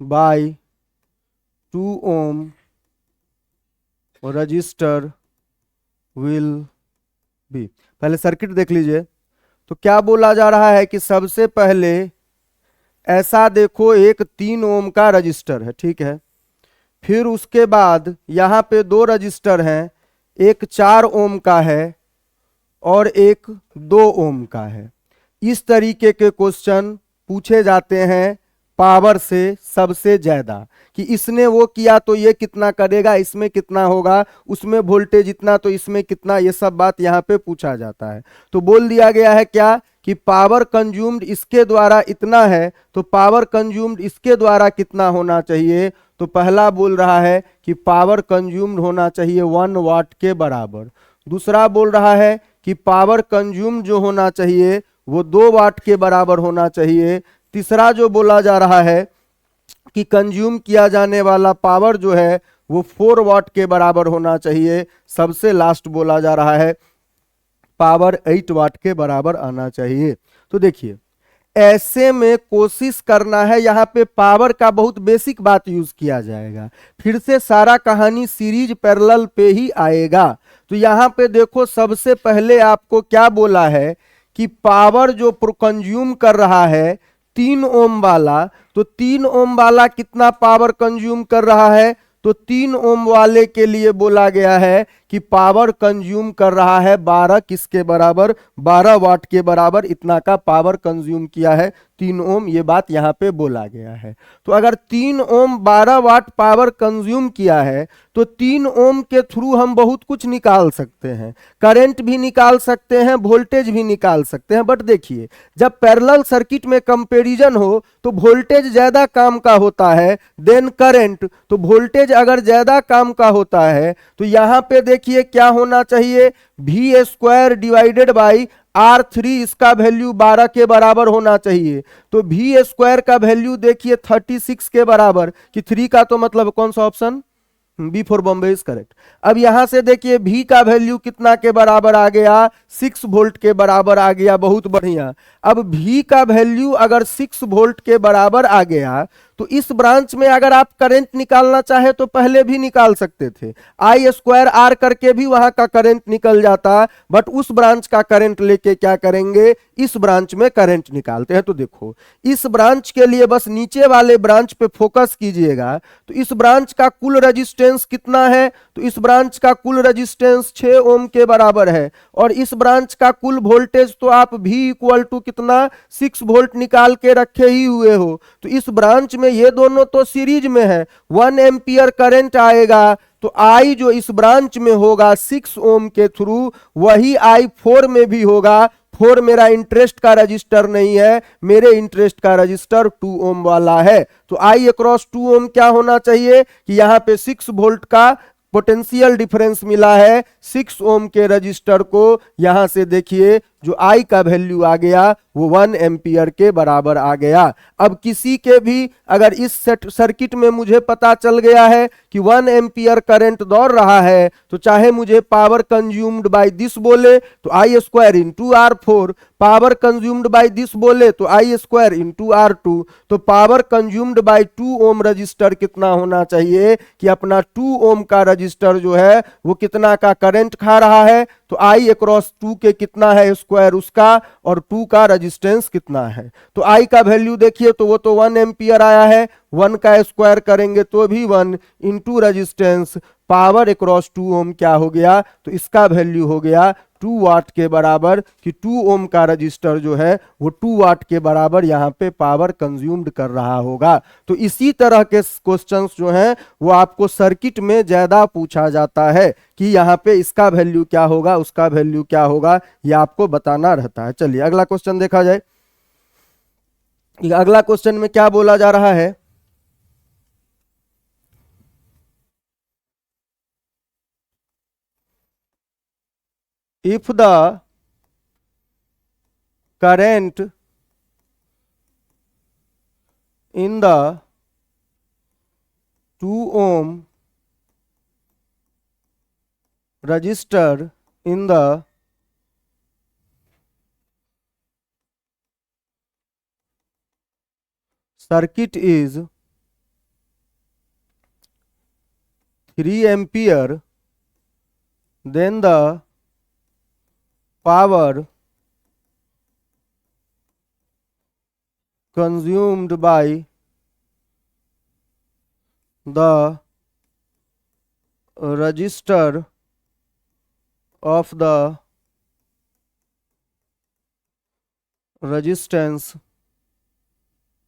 by 2 ohm resistor will be. पहले सर्किट देख लीजिए। तो क्या बोला जा रहा है कि सबसे पहले ऐसा देखो, एक 3 ओम का रजिस्टर है, ठीक है। फिर उसके बाद यहाँ पे 2 रजिस्टर हैं, एक 4 ओम का है और एक 2 ओम का है। इस तरीके के क्वेश्चन पूछे जाते हैं पावर से सबसे ज्यादा, कि इसने वो किया तो ये कितना करेगा, इसमें कितना होगा, उसमें वोल्टेज इतना तो इसमें कितना, ये सब बात यहाँ पे पूछा जाता है। तो बोल दिया गया है क्या कि पावर कंज्यूम्ड इसके द्वारा इतना है, तो पावर कंज्यूम्ड इसके द्वारा कितना होना चाहिए। तो पहला बोल रहा है कि पावर कंज्यूम्ड होना चाहिए 1 वाट के बराबर। दूसरा बोल रहा है कि पावर कंज्यूम्ड जो होना चाहिए वो 2 वाट के बराबर होना चाहिए। तीसरा जो बोला जा रहा है कि कंज्यूम किया जाने वाला पावर जो है वो 4 वाट के बराबर होना चाहिए। सबसे लास्ट बोला जा रहा है पावर 8 वाट के बराबर आना चाहिए। तो देखिए ऐसे में कोशिश करना है, यहाँ पे पावर का बहुत बेसिक बात यूज किया जाएगा, फिर से सारा कहानी सीरीज पैरेलल पे ही आएगा। तो यहाँ पे देखो सबसे पहले आपको क्या बोला है कि पावर जो कंज्यूम कर रहा है 3 ओम वाला, तो 3 ओम वाला कितना पावर कंज्यूम कर रहा है, तो 3 ओम वाले के लिए बोला गया है कि पावर कंज्यूम कर रहा है 12 किसके बराबर, 12 वाट के बराबर। इतना का पावर कंज्यूम किया है 3 ओम, ये बात यहाँ पे बोला गया है। तो अगर 3 ओम 12 वाट पावर कंज्यूम किया है तो 3 ओम के थ्रू हम बहुत कुछ निकाल सकते हैं, करंट भी निकाल सकते हैं, वोल्टेज भी निकाल सकते हैं। बट देखिए जब पैरेलल सर्किट में कंपैरिजन हो तो वोल्टेज ज्यादा काम का होता है देन करंट। तो वोल्टेज अगर ज्यादा काम का होता है तो यहां पे देखिए क्या होना चाहिए, we square divided by R3, इसका वैल्यू 12 के बराबर होना चाहिए। तो वी स्क्वायर का वैल्यू देखिए 36 के बराबर, कि 3 का तो मतलब कौन सा option, B for Bombay is correct. अब यहां से देखिए भी का वैल्यू कितना के बराबर आ गया, 6 वोल्ट के बराबर आ गया, बहुत बढ़िया। अब भी का वैल्यू अगर 6 वोल्ट के बराबर आ गया तो इस ब्रांच में अगर आप करंट निकालना चाहे तो पहले भी निकाल सकते थे, आई स्क्वायर आर करके भी वहां का करंट निकल जाता। बट उस ब्रांच का करंट लेके क्या करेंगे, इस ब्रांच में करंट निकालते हैं। तो देखो इस ब्रांच के लिए बस नीचे वाले ब्रांच पे फोकस कीजिएगा। तो इस ब्रांच का कुल रेजिस्टेंस कितना है, तो इस ब्रांच का कुल रेजिस्टेंस 6 ओम के बराबर है। और इस ब्रांच का कुल वोल्टेज तो आप भी इक्वल टू कितना 6 वोल्ट निकाल के रखे ही हुए हो। तो इस ब्रांच में ये दोनों तो सीरीज में है, 1 एम्पियर करंट आएगा। तो आई जो इस ब्रांच में होगा 6 ओम के थ्रू, वही आई 4 में भी होगा। 4 मेरा इंटरेस्ट का रजिस्टर नहीं है, मेरे इंटरेस्ट का रजिस्टर 2 ओम वाला है। तो आई अक्रॉस 2 ओम क्या होना चाहिए कि यहां पे 6 वोल्ट का पोटेंशियल डिफरेंस मिला है 6 ओम के रजिस्टर को। यहां से देखिए जो I का वैल्यू आ गया वो 1 एम्पियर के बराबर आ गया। अब किसी के भी अगर इस सर्किट में मुझे पता चल गया है कि 1 एम्पियर करंट दौड़ रहा है, तो चाहे मुझे पावर कंज्यूम्ड बाय दिस बोले तो I square into R4, power consumed by this बोले तो I स्क्वायर इंटू R2। तो power consumed by 2 ohm resistor कितना होना चाहिए कि अपना 2 ओम का रजिस्टर जो है वो कितना का करंट खा रहा है, तो I अक्रॉस 2 के कितना है स्क्वायर उसका, और 2 का रजिस्टेंस कितना है। तो I का वैल्यू देखिए तो वो तो 1 एम्पियर आया है, 1 का स्क्वायर करेंगे तो भी 1 इंटू रजिस्टेंस पावर अक्रॉस 2 ओम क्या हो गया, तो इसका वैल्यू हो गया 2 वाट के बराबर, कि 2 ओम का रजिस्टर जो है वो 2 वाट के बराबर यहाँ पे पावर कंज्यूम्ड कर रहा होगा। तो इसी तरह के क्वेश्चंस जो हैं वो आपको सर्किट में ज्यादा पूछा जाता है कि यहाँ पे इसका वैल्यू क्या होगा, उसका वैल्यू क्या होगा, ये आपको बताना रहता है। चलिए अगला क्वेश्चन देखा जाए। अगला क्वेश्चन में क्या बोला जा रहा है, if the current in the 2 ohm resistor in the circuit is 3 ampere, then the power consumed by the resistor of the resistance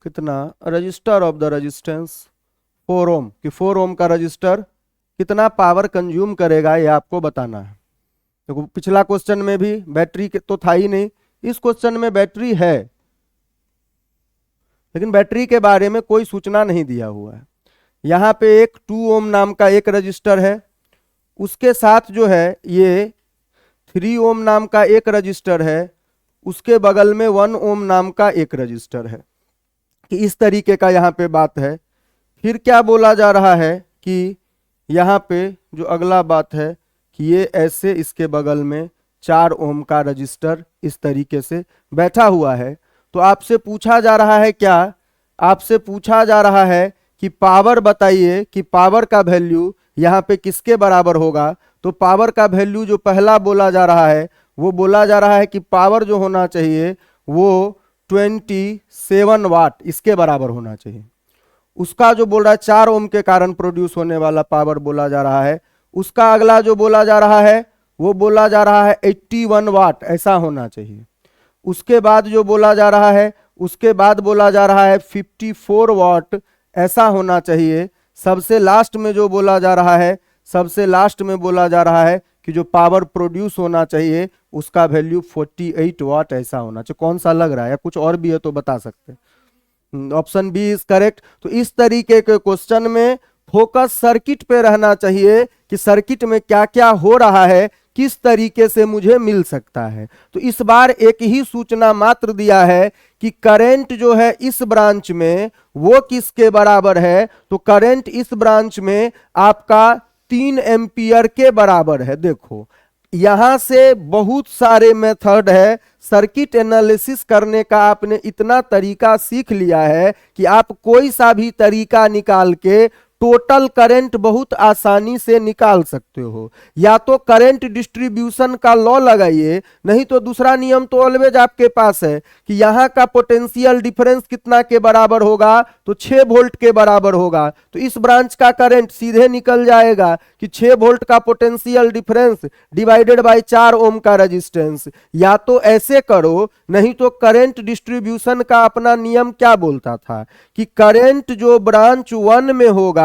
कितना, रजिस्टर ऑफ द रेजिस्टेंस 4 ओम, कि 4 ओम का रजिस्टर कितना पावर कंज्यूम करेगा ये आपको बताना है। देखो तो पिछला क्वेश्चन में भी बैटरी तो था ही नहीं, इस क्वेश्चन में बैटरी है लेकिन बैटरी के बारे में कोई सूचना नहीं दिया हुआ है। यहाँ पे एक 2 ओम नाम का एक रजिस्टर है, उसके साथ जो है ये 3 ओम नाम का एक रजिस्टर है, उसके बगल में 1 ओम नाम का एक रजिस्टर है, कि इस तरीके का यहाँ पे बात है। फिर क्या बोला जा रहा है कि यहाँ पे जो अगला बात है कि ये ऐसे इसके बगल में 4 ओम का रजिस्टर इस तरीके से बैठा हुआ है। तो आपसे पूछा जा रहा है क्या, आपसे पूछा जा रहा है कि पावर बताइए कि पावर का वैल्यू यहाँ पे किसके बराबर होगा। तो पावर का वैल्यू जो पहला बोला जा रहा है वो बोला जा रहा है कि पावर जो होना चाहिए वो 27 वाट इसके बराबर होना चाहिए। उसका जो बोल रहा है 4 ओम के कारण प्रोड्यूस होने वाला पावर बोला जा रहा है, उसका अगला जो बोला जा रहा है वो बोला जा रहा है 81 वाट ऐसा होना चाहिए। उसके बाद जो बोला जा रहा है, उसके बाद बोला जा रहा है 54 वाट ऐसा होना चाहिए। सबसे लास्ट में जो बोला जा रहा है, सबसे लास्ट में बोला जा रहा है कि जो पावर प्रोड्यूस होना चाहिए उसका वैल्यू 48 वाट ऐसा होना चाहिए। कौन सा लग रहा है या कुछ और भी है तो बता सकते हैं। Option B is correct. तो इस तरीके के क्वेश्चन में फोकस सर्किट पे रहना चाहिए कि सर्किट में क्या क्या हो रहा है, किस तरीके से मुझे मिल सकता है। तो इस बार एक ही सूचना मात्र दिया है कि करंट जो है इस ब्रांच में वो किसके बराबर है। तो करंट इस ब्रांच में आपका 3 एम्पियर के बराबर है। देखो यहां से बहुत सारे मेथड है, सर्किट एनालिसिस करने का आपने इतना तरीका सीख लिया है कि आप कोई सा भी तरीका निकाल के टोटल करंट बहुत आसानी से निकाल सकते हो। या तो करंट डिस्ट्रीब्यूशन का लॉ लगाइए, नहीं तो दूसरा नियम तो ऑलवेज आपके पास है कि यहां का पोटेंशियल डिफरेंस कितना के बराबर होगा, तो 6 वोल्ट के बराबर होगा। तो इस ब्रांच का करंट सीधे निकल जाएगा कि 6 वोल्ट का पोटेंशियल डिफरेंस डिवाइडेड बाय 4 ओम का रेजिस्टेंस। या तो ऐसे करो, नहीं तो करंट डिस्ट्रीब्यूशन का अपना नियम क्या बोलता था कि करंट जो ब्रांच 1 में होगा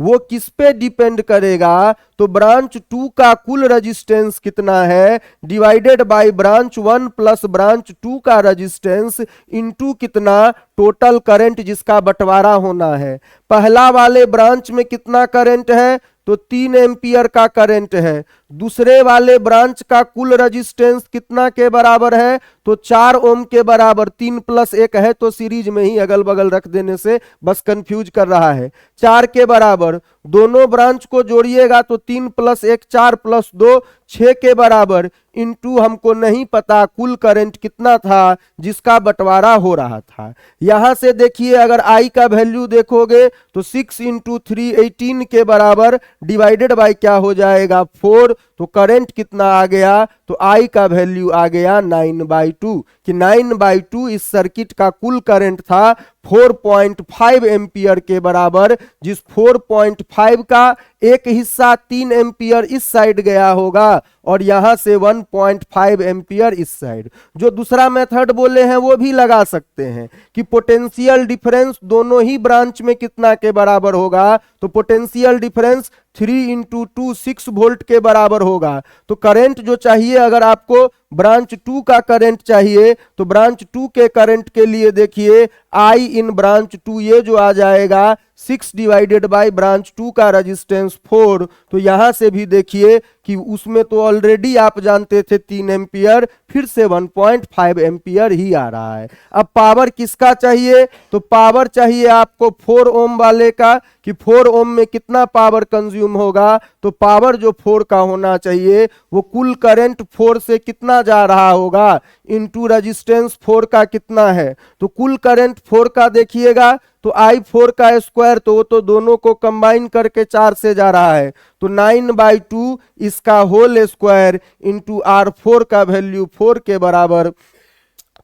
वो किस पे डिपेंड करेगा, तो ब्रांच 2 का कुल रेजिस्टेंस कितना है divided by branch 1 plus branch 2 का रेजिस्टेंस इनटू कितना टोटल करंट जिसका बंटवारा होना है। पहला वाले ब्रांच में कितना करंट है, तो 3 एम्पियर का करंट है, दूसरे वाले ब्रांच का कुल रजिस्टेंस कितना के बराबर है, तो 4 ओम के बराबर। 3 + 1 है तो सीरीज में ही अगल बगल रख देने से बस कंफ्यूज कर रहा है। 4 के बराबर, दोनों ब्रांच को जोड़िएगा तो 3 + 1 4 + 2 6 के बराबर, इनटू हमको नहीं पता कुल करंट कितना था जिसका बंटवारा हो रहा था। यहां से देखिए अगर आई का वैल्यू देखोगे तो 6 × 3 18 के बराबर, डिवाइडेड बाय क्या हो जाएगा 4, तो करंट कितना आ गया, तो आई का वैल्यू आ गया 9/2, कि 9/2 इस सर्किट का कुल करंट था 4.5 एम्पियर के बराबर, जिस 4.5 का एक हिस्सा 3 एम्पियर इस साइड गया होगा और यहां से 1.5 एम्पियर इस साइड। जो दूसरा मेथड बोले हैं वो भी लगा सकते हैं कि पोटेंशियल डिफरेंस दोनों ही ब्रांच में कितना के बराबर होगा, तो पोटेंशियल डिफरेंस 3 × 2 6 वोल्ट के बराबर होगा। तो करंट जो चाहिए, अगर आपको ब्रांच 2 का करंट चाहिए तो ब्रांच 2 के करंट के लिए देखिए आई इन ब्रांच 2, ये जो आ जाएगा 6 डिवाइडेड बाय ब्रांच 2 का रजिस्टेंस 4। तो यहां से भी देखिए कि उसमें तो ऑलरेडी आप जानते थे 3 एम्पियर, फिर से 1.5 एम्पियर ही आ रहा है। अब पावर किसका चाहिए, तो पावर चाहिए आपको 4 ओम वाले का, कि 4 ओम में कितना पावर कंज्यूम होगा, तो पावर जो 4 का होना चाहिए वो कुल करंट 4 से कितना जा रहा होगा इनटू रजिस्टेंस 4 का कितना है। तो कुल करंट 4 का देखिएगा तो I4 का स्क्वायर, तो वो तो दोनों को कंबाइन करके 4 से जा रहा है, तो 9/2 इसका होल स्क्वायर इंटू R4 का वैल्यू 4 के बराबर।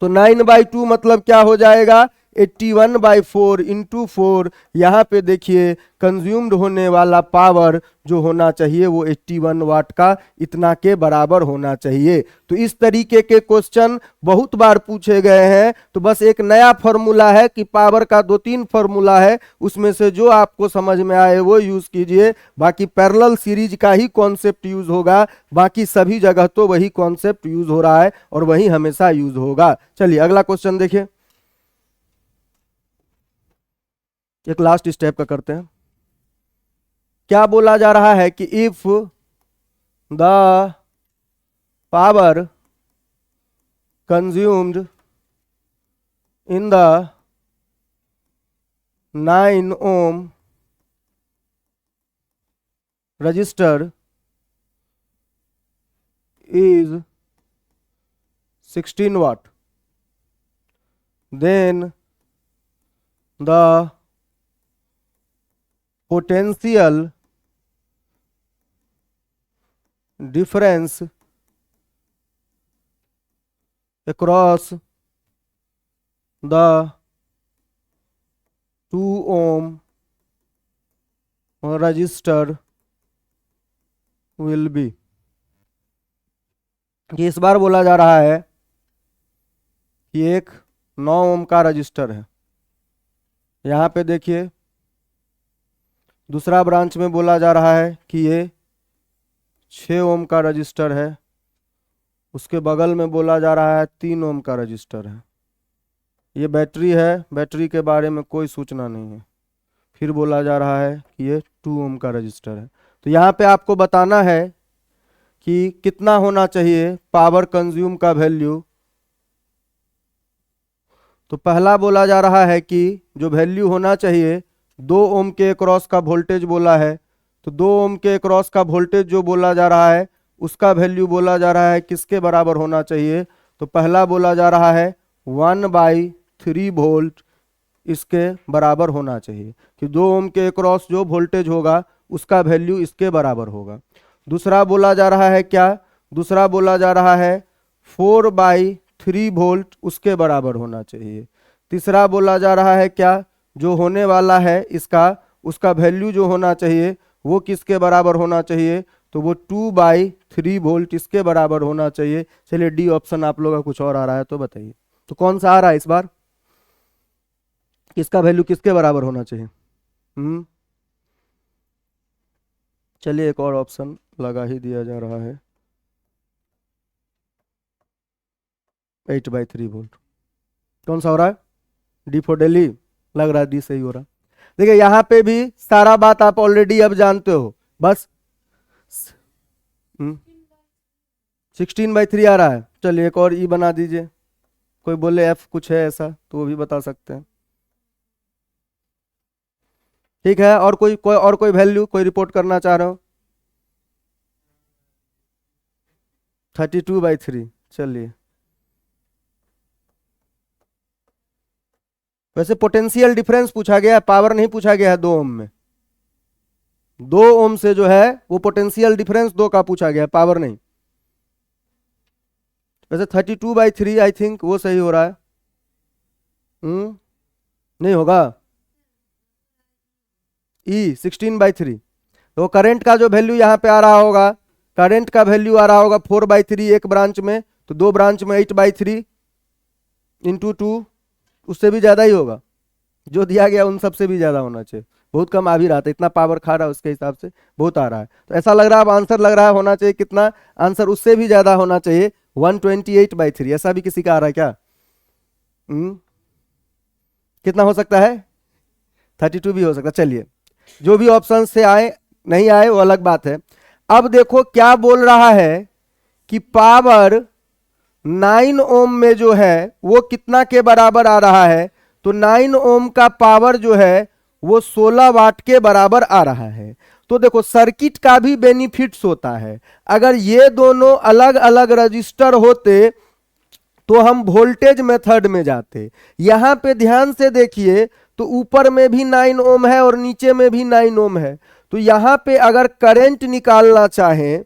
तो 9/2 मतलब क्या हो जाएगा 81/4 इंटू 4। यहाँ पे देखिए कंज्यूम्ड होने वाला पावर जो होना चाहिए वो 81 वाट का इतना के बराबर होना चाहिए। तो इस तरीके के क्वेश्चन बहुत बार पूछे गए हैं। तो बस एक नया फॉर्मूला है कि पावर का 2-3 फॉर्मूला है, उसमें से जो आपको समझ में आए वो यूज कीजिए। बाकी पैरेलल सीरीज का ही कॉन्सेप्ट यूज होगा, बाकी सभी जगह तो वही कॉन्सेप्ट यूज हो रहा है और वही हमेशा यूज होगा। चलिए अगला क्वेश्चन देखिए, एक लास्ट स्टेप का करते हैं। क्या बोला जा रहा है कि if the power consumed in the 9 ohm register is 16 watt, then the potential difference across the 2 ohm resistor will be। कि इस बार बोला जा रहा है कि एक 9 ओम का रजिस्टर है। यहाँ पे देखिए दूसरा ब्रांच में बोला जा रहा है कि ये 6 ओम का रजिस्टर है। उसके बगल में बोला जा रहा है 3 ओम का रजिस्टर है। ये बैटरी है, बैटरी के बारे में कोई सूचना नहीं है। फिर बोला जा रहा है कि ये 2 ओम का रजिस्टर है। तो यहाँ पे आपको बताना है कि कितना होना चाहिए पावर कंज्यूम का वैल्यू। तो पहला बोला जा रहा है कि जो वैल्यू होना चाहिए 2 ओम के अक्रॉस का वोल्टेज बोला है, तो 2 ओम के अक्रॉस का वोल्टेज जो बोला जा रहा है उसका वैल्यू बोला जा रहा है किसके बराबर होना चाहिए। तो पहला बोला जा रहा है 1/3 वोल्ट इसके बराबर होना चाहिए, कि 2 ओम के अक्रॉस जो वोल्टेज होगा उसका वैल्यू इसके बराबर होगा। दूसरा बोला जा रहा है क्या, दूसरा बोला जा रहा है 4/3 वोल्ट उसके बराबर होना चाहिए। तीसरा बोला जा रहा है क्या, जो होने वाला है इसका उसका वैल्यू जो होना चाहिए वो किसके बराबर होना चाहिए, तो वो 2/3 वोल्ट इसके बराबर होना चाहिए। चलिए डी ऑप्शन आप लोगों का कुछ और आ रहा है तो बताइए, तो कौन सा आ रहा है इस बार, किसका वैल्यू किसके बराबर होना चाहिए। चलिए एक और ऑप्शन लगा ही दिया जा रहा है 8/3 वोल्ट। कौन सा हो रहा है, डी फॉर दिल्ली, लग रहा है डी सही हो रहा। देखिए यहाँ पे भी सारा बात आप ऑलरेडी अब जानते हो, बस 16/3 आ रहा है। चलिए एक और ई बना दीजिए। कोई बोले एफ कुछ है ऐसा तो वो भी बता सकते हैं। ठीक है, और कोई वैल्यू कोई रिपोर्ट करना चाह रहे हो? 32/3। चलिए, वैसे पोटेंशियल डिफरेंस पूछा गया है, पावर नहीं पूछा गया है 2 ओम में। 2 ओम से जो है वो पोटेंशियल डिफरेंस 2 का पूछा गया है, पावर नहीं। वैसे 32/3 आई थिंक वो सही हो रहा है। नहीं होगा। ई 16/3 तो करंट का जो वैल्यू यहाँ पे आ रहा होगा, करंट का वैल्यू आ रहा होगा 4/3 एक ब्रांच में, तो 2 ब्रांच में 8/3 इंटू 2, उससे भी ज्यादा ही होगा। जो दिया गया उन सबसे भी ज्यादा होना चाहिए। बहुत कम आ भी रहा था, इतना पावर खा रहा है उसके हिसाब से बहुत आ रहा है। तो ऐसा लग रहा है, अब आंसर लग रहा है होना चाहिए कितना, आंसर उससे भी ज्यादा होना चाहिए 128/3। ऐसा भी किसी का आ रहा है क्या? कितना हो सकता है? 32 भी हो सकता है। चलिए, जो भी ऑप्शन से आए नहीं आए वो अलग बात है। अब देखो क्या बोल रहा है कि पावर 9 ओम में जो है वो कितना के बराबर आ रहा है, तो 9 ओम का पावर जो है वो 16 वाट के बराबर आ रहा है। तो देखो सर्किट का भी बेनिफिट्स होता है। अगर ये दोनों अलग अलग रजिस्टर होते तो हम वोल्टेज मेथड में जाते। यहां पे ध्यान से देखिए तो ऊपर में भी 9 ओम है और नीचे में भी 9 ओम है। तो यहां पे अगर करंट निकालना चाहें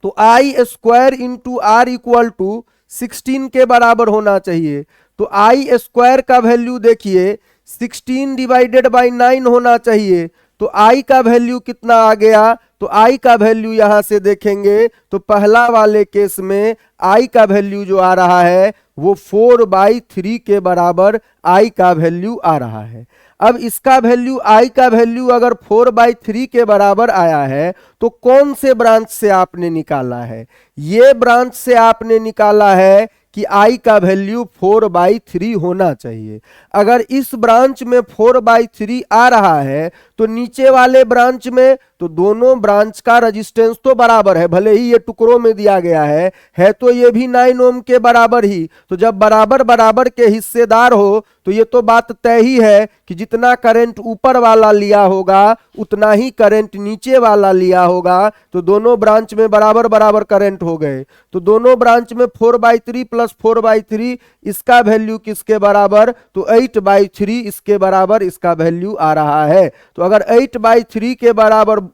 तो I square into R equal to 16 के बराबर होना चाहिए। तो आई स्क्वायर का वैल्यू देखिए 16/9 होना चाहिए। तो आई का वैल्यू कितना आ गया, तो आई का वैल्यू यहां से देखेंगे तो पहला वाले केस में आई का वैल्यू जो आ रहा है वो 4/3 के बराबर आई का वैल्यू आ रहा है। अब इसका वैल्यू आई का वैल्यू अगर 4/3 के बराबर आया है तो कौन से ब्रांच से आपने निकाला है? ये ब्रांच से आपने निकाला है कि आई का वैल्यू 4/3 होना चाहिए। अगर इस ब्रांच में 4/3 आ रहा है तो नीचे वाले ब्रांच में तो दोनों ब्रांच का रेजिस्टेंस तो बराबर है, भले ही ये टुकड़ों में दिया गया है तो ये भी 9 ओम के बराबर ही। तो जब बराबर बराबर के हिस्सेदार हो तो ये तो बात तय ही है कि जितना करंट ऊपर वाला लिया होगा उतना ही करंट नीचे वाला लिया होगा। तो दोनों ब्रांच में बराबर बराबर करंट हो गए। तो दोनों ब्रांच में 4/3 प्लस 4/3 इसका वैल्यू किसके बराबर, तो 8/3 इसके बराबर इसका वैल्यू आ रहा है। तो अगर 8/3 के बराबर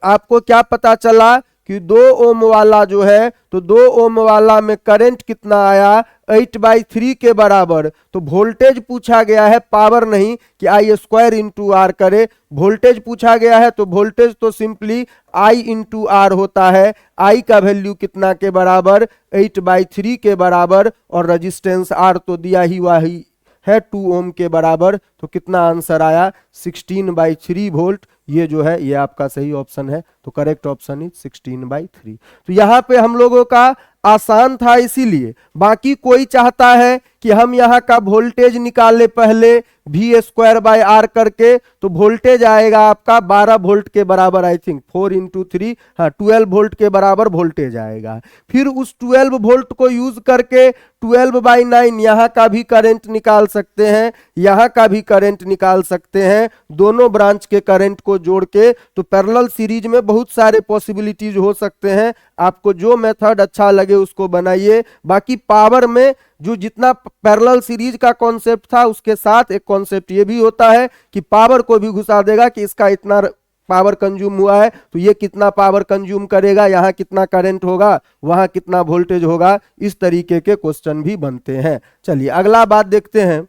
आपको क्या पता चला कि 2 ओम वाला जो है तो 2 ओम वाला में करंट कितना आया 8/3 के बराबर। तो वोल्टेज पूछा गया है, पावर नहीं कि आई स्क्वायर इंटू आर करे। वोल्टेज पूछा गया है तो वोल्टेज तो सिंपली आई इंटू आर होता है। आई का वैल्यू कितना के बराबर 8/3 के बराबर, और रजिस्टेंस आर तो दिया ही वही है 2 ओम के बराबर। तो कितना आंसर आया 16/3 वोल्ट। ये जो है ये आपका सही ऑप्शन है। तो करेक्ट ऑप्शन इज 16/3। तो यहां पे हम लोगों का आसान था इसीलिए। बाकी कोई चाहता है कि हम यहाँ का वोल्टेज निकाले पहले V²/R करके, तो वोल्टेज आएगा आपका 12 वोल्ट के बराबर, आई थिंक 4 × 3, हाँ 12 वोल्ट के बराबर वोल्टेज आएगा। फिर उस 12 वोल्ट को यूज करके 12/9 यहाँ का भी करंट निकाल सकते हैं, यहाँ का भी करंट निकाल सकते हैं, दोनों ब्रांच के करंट को जोड़ के। तो पैरेलल सीरीज में बहुत सारे पॉसिबिलिटीज हो सकते हैं, आपको जो मेथड अच्छा लगे उसको बनाइए। बाकी पावर में जो जितना पैरेलल सीरीज का कॉन्सेप्ट था उसके साथ एक कॉन्सेप्ट ये भी होता है कि पावर को भी घुसा देगा कि इसका इतना पावर कंज्यूम हुआ है तो ये कितना पावर कंज्यूम करेगा, यहाँ कितना करंट होगा, वहां कितना वोल्टेज होगा। इस तरीके के क्वेश्चन भी बनते हैं। चलिए अगला बात देखते हैं।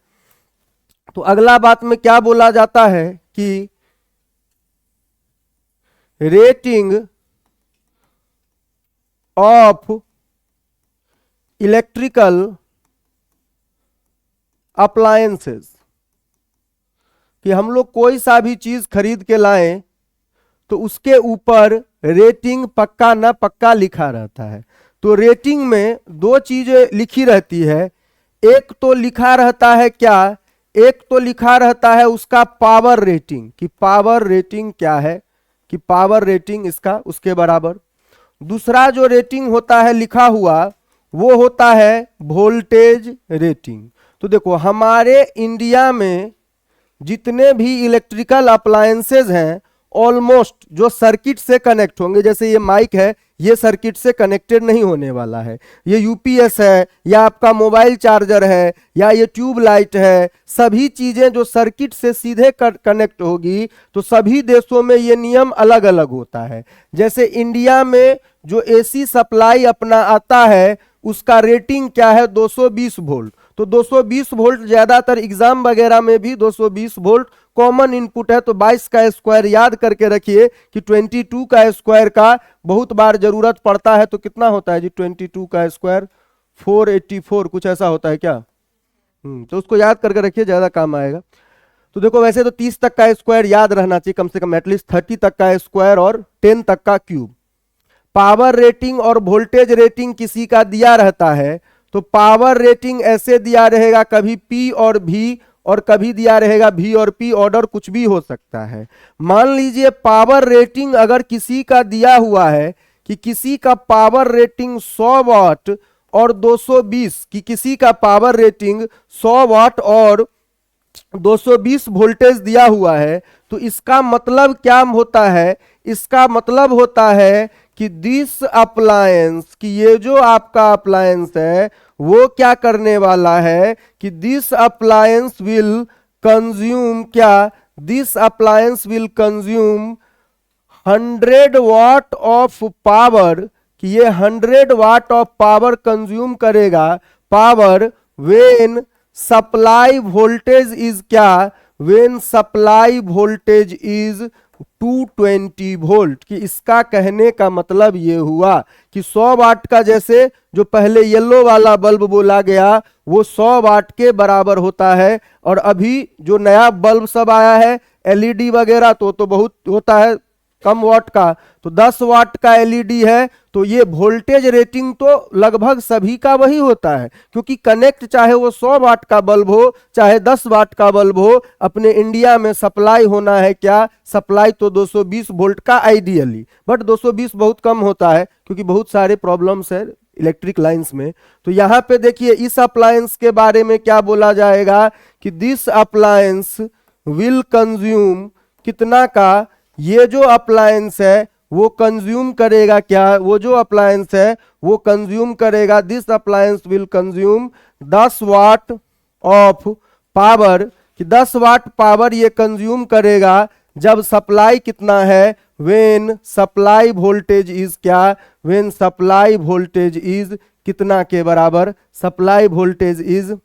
तो अगला बात में क्या बोला जाता है कि रेटिंग ऑफ इलेक्ट्रिकल अप्लायंसेस, कि हम लोग कोई सा भी चीज खरीद के लाएं तो उसके ऊपर रेटिंग पक्का ना पक्का लिखा रहता है। तो रेटिंग में 2 चीजें लिखी रहती है। एक तो लिखा रहता है क्या, एक तो लिखा रहता है उसका पावर रेटिंग, कि पावर रेटिंग क्या है, कि पावर रेटिंग इसका उसके बराबर। दूसरा जो रेटिंग होता है लिखा हुआ वो होता है वोल्टेज रेटिंग। तो देखो हमारे इंडिया में जितने भी इलेक्ट्रिकल अप्लायंसेज हैं ऑलमोस्ट जो सर्किट से कनेक्ट होंगे, जैसे ये माइक है ये सर्किट से कनेक्टेड नहीं होने वाला है, ये यूपीएस है या आपका मोबाइल चार्जर है या ये ट्यूब लाइट है, सभी चीजें जो सर्किट से सीधे कनेक्ट होगी तो सभी देशों में ये नियम अलग अलग होता है। जैसे इंडिया में जो एसी सप्लाई अपना आता है उसका रेटिंग क्या है 220 वोल्ट। तो 220 वोल्ट ज्यादातर एग्जाम वगैरह में भी 220 वोल्ट कॉमन इनपुट है। तो 22 का स्क्वायर याद करके रखिए कि 22 का स्क्वायर का बहुत बार जरूरत पड़ता है। तो कितना होता है जी 22 का स्क्वायर 484 कुछ ऐसा होता है क्या? तो उसको याद करके रखिए, ज्यादा काम आएगा। तो देखो वैसे तो 30 तक का स्क्वायर याद रहना चाहिए कम से कम, एटलीस्ट 30 तक का स्क्वायर और 10 तक का क्यूब। पावर रेटिंग और वोल्टेज रेटिंग किसी का दिया रहता है तो पावर रेटिंग ऐसे दिया रहेगा कभी P और V और कभी दिया रहेगा V और P, ऑर्डर कुछ भी हो सकता है। मान लीजिए पावर रेटिंग अगर किसी का दिया हुआ है कि किसी का पावर रेटिंग 100 वाट और 220 कि किसी का पावर रेटिंग 100 वाट और 220 वोल्टेज दिया हुआ है, तो इसका मतलब क्या होता है? इसका मतलब होता है कि दिस अप्लायंस कि ये जो आपका अप्लायंस है वो क्या करने वाला है कि दिस अप्लायंस विल कंज्यूम क्या? This appliance will consume 100 watt of power, कि ये 100 वाट ऑफ पावर कंज्यूम करेगा। Power when supply voltage is क्या? When supply voltage is 220 volt. कि इसका कहने का मतलब ये हुआ कि 100 वाट का जैसे जो पहले येलो वाला बल्ब बोला गया वो 100 वाट के बराबर होता है, और अभी जो नया बल्ब सब आया है एलईडी वगैरह तो बहुत होता है कम वाट का, तो 10 वाट का एलईडी है। तो ये वोल्टेज रेटिंग तो लगभग सभी का वही होता है, क्योंकि कनेक्ट चाहे वो 100 वाट का बल्ब हो चाहे 10 वाट का बल्ब हो, अपने इंडिया में सप्लाई होना है क्या? सप्लाई तो 220 वोल्ट का आइडियली, बट 220 बहुत कम होता है क्योंकि बहुत सारे प्रॉब्लम्स है इलेक्ट्रिक लाइंस में। तो यहाँ पे देखिए इस अप्लायंस के बारे में क्या बोला जाएगा कि दिस अप्लायंस विल कंज्यूम कितना का? ये जो अप्लायंस है वो कंज्यूम करेगा क्या? वो जो अप्लायंस है वो कंज्यूम करेगा, this appliance will consume 10 watt of power, कि 10 वाट पावर ये कंज्यूम करेगा जब सप्लाई कितना है? व्हेन सप्लाई वोल्टेज इज क्या? व्हेन सप्लाई वोल्टेज इज कितना के बराबर? सप्लाई वोल्टेज इज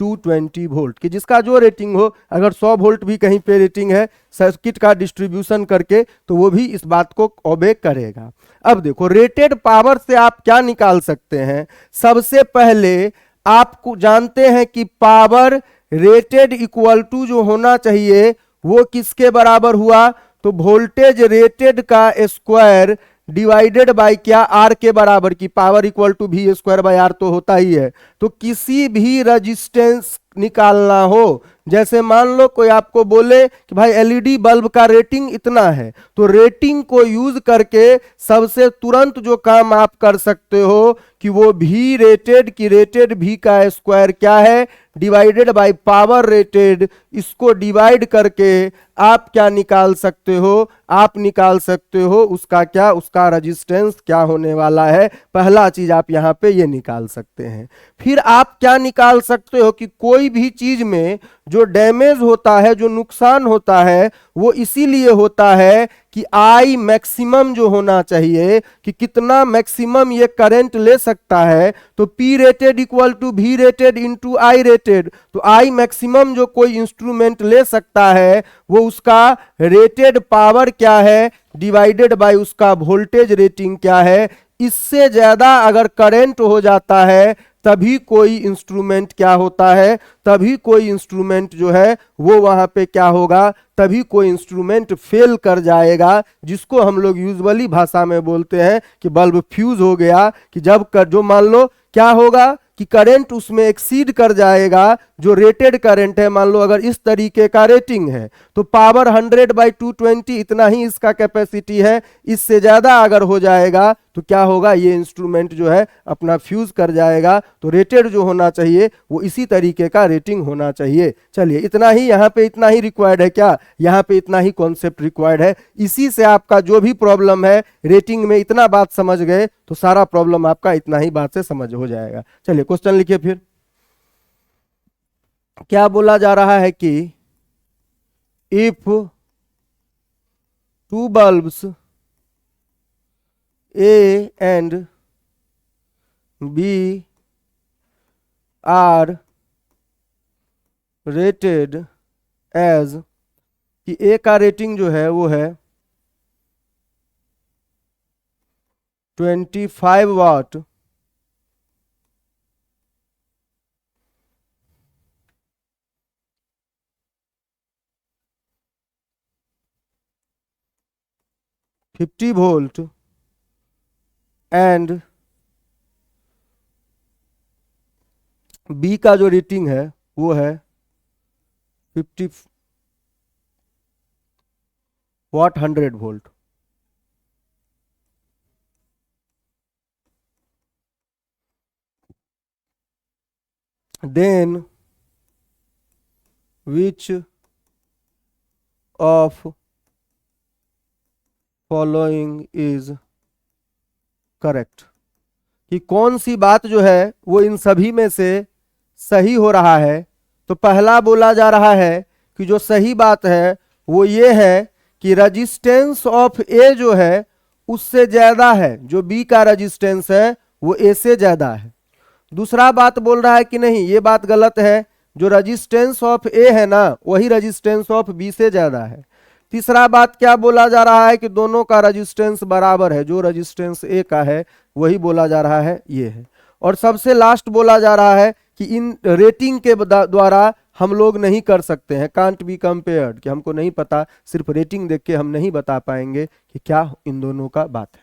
220 वोल्ट, कि जिसका जो रेटिंग हो, अगर 100 वोल्ट भी कहीं पे रेटिंग है सर्किट का डिस्ट्रीब्यूशन करके तो वो भी इस बात को ओबे करेगा। अब देखो रेटेड पावर से आप क्या निकाल सकते हैं? सबसे पहले आपको जानते हैं कि पावर रेटेड इक्वल टू जो होना चाहिए वो किसके बराबर हुआ? तो वोल्टेज रेटेड का स्क्वायर डिवाइडेड बाय क्या? आर के बराबर, की power equal to V square by R तो होता ही है। तो किसी भी रजिस्टेंस निकालना हो, जैसे मान लो कोई आपको बोले कि भाई एलईडी बल्ब का रेटिंग इतना है, तो रेटिंग को यूज करके सबसे तुरंत जो काम आप कर सकते हो कि वो भी रेटेड की रेटेड भी का स्क्वायर क्या है? डिवाइडेड बाय पावर रेटेड, इसको डिवाइड करके आप क्या निकाल सकते हो? आप निकाल सकते हो उसका क्या? उसका रेजिस्टेंस क्या होने वाला है। पहला चीज आप यहां पे ये निकाल सकते हैं। फिर आप क्या निकाल सकते हो कि कोई भी चीज में जो डैमेज होता है, जो नुकसान होता है, वो इसीलिए होता है कि आई मैक्सिमम जो होना चाहिए कि कितना मैक्सिमम ये करंट ले सकता है। तो P rated equal to V rated into I rated, तो आई मैक्सिमम जो कोई इंस्ट्रूमेंट ले सकता है वो उसका रेटेड पावर क्या है डिवाइडेड बाय उसका वोल्टेज रेटिंग क्या है। इससे ज्यादा अगर करंट हो जाता है तभी कोई इंस्ट्रूमेंट क्या होता है, तभी कोई इंस्ट्रूमेंट जो है वो वहां पे क्या होगा, तभी कोई इंस्ट्रूमेंट फेल कर जाएगा, जिसको हम लोग यूजुअली भाषा में बोलते हैं कि बल्ब फ्यूज हो गया। कि जब कर जो मान लो क्या होगा कि करंट उसमें एक्सीड कर जाएगा जो रेटेड करंट है। मान लो अगर इस तरीके का रेटिंग है तो पावर 100/220 इतना ही इसका कैपेसिटी है, इससे ज्यादा अगर हो जाएगा तो क्या होगा, ये इंस्ट्रूमेंट जो है अपना फ्यूज कर जाएगा। तो रेटेड जो होना चाहिए वो इसी तरीके का रेटिंग होना चाहिए। चलिए इतना ही, यहाँ पे इतना ही रिक्वायर्ड है क्या, यहाँ पे इतना ही कॉन्सेप्ट रिक्वायर्ड है। इसी से आपका जो भी प्रॉब्लम है रेटिंग में, इतना बात समझ गए तो सारा प्रॉब्लम आपका इतना ही बात से समझ हो जाएगा। चलिए क्वेश्चन लिखिए फिर। क्या बोला जा रहा है कि if two bulbs A and B are rated as, कि A का रेटिंग जो है वो है 25 watt, fifty volt and B का जो रेटिंग है वो है 50 watt 100 volt. Then which of following is correct, कि कौन सी बात जो है वो इन सभी में से सही हो रहा है। तो पहला बोला जा रहा है कि जो सही बात है वो ये है कि रजिस्टेंस ऑफ ए जो है उससे ज्यादा है, जो बी का रजिस्टेंस है वो ए से ज्यादा है। दूसरा बात बोल रहा है कि नहीं, ये बात गलत है, जो रजिस्टेंस ऑफ ए है ना वही रजिस्टेंस ऑफ बी से ज्यादा है। तीसरा बात क्या बोला जा रहा है कि दोनों का रजिस्टेंस बराबर है, जो रजिस्टेंस ए का है वही बोला जा रहा है, ये है। और सबसे लास्ट बोला जा रहा है कि इन रेटिंग के द्वारा हम लोग नहीं कर सकते हैं, कांट बी कंपेयर्ड, कि हमको नहीं पता, सिर्फ रेटिंग देख के हम नहीं बता पाएंगे कि क्या इन दोनों का बात है।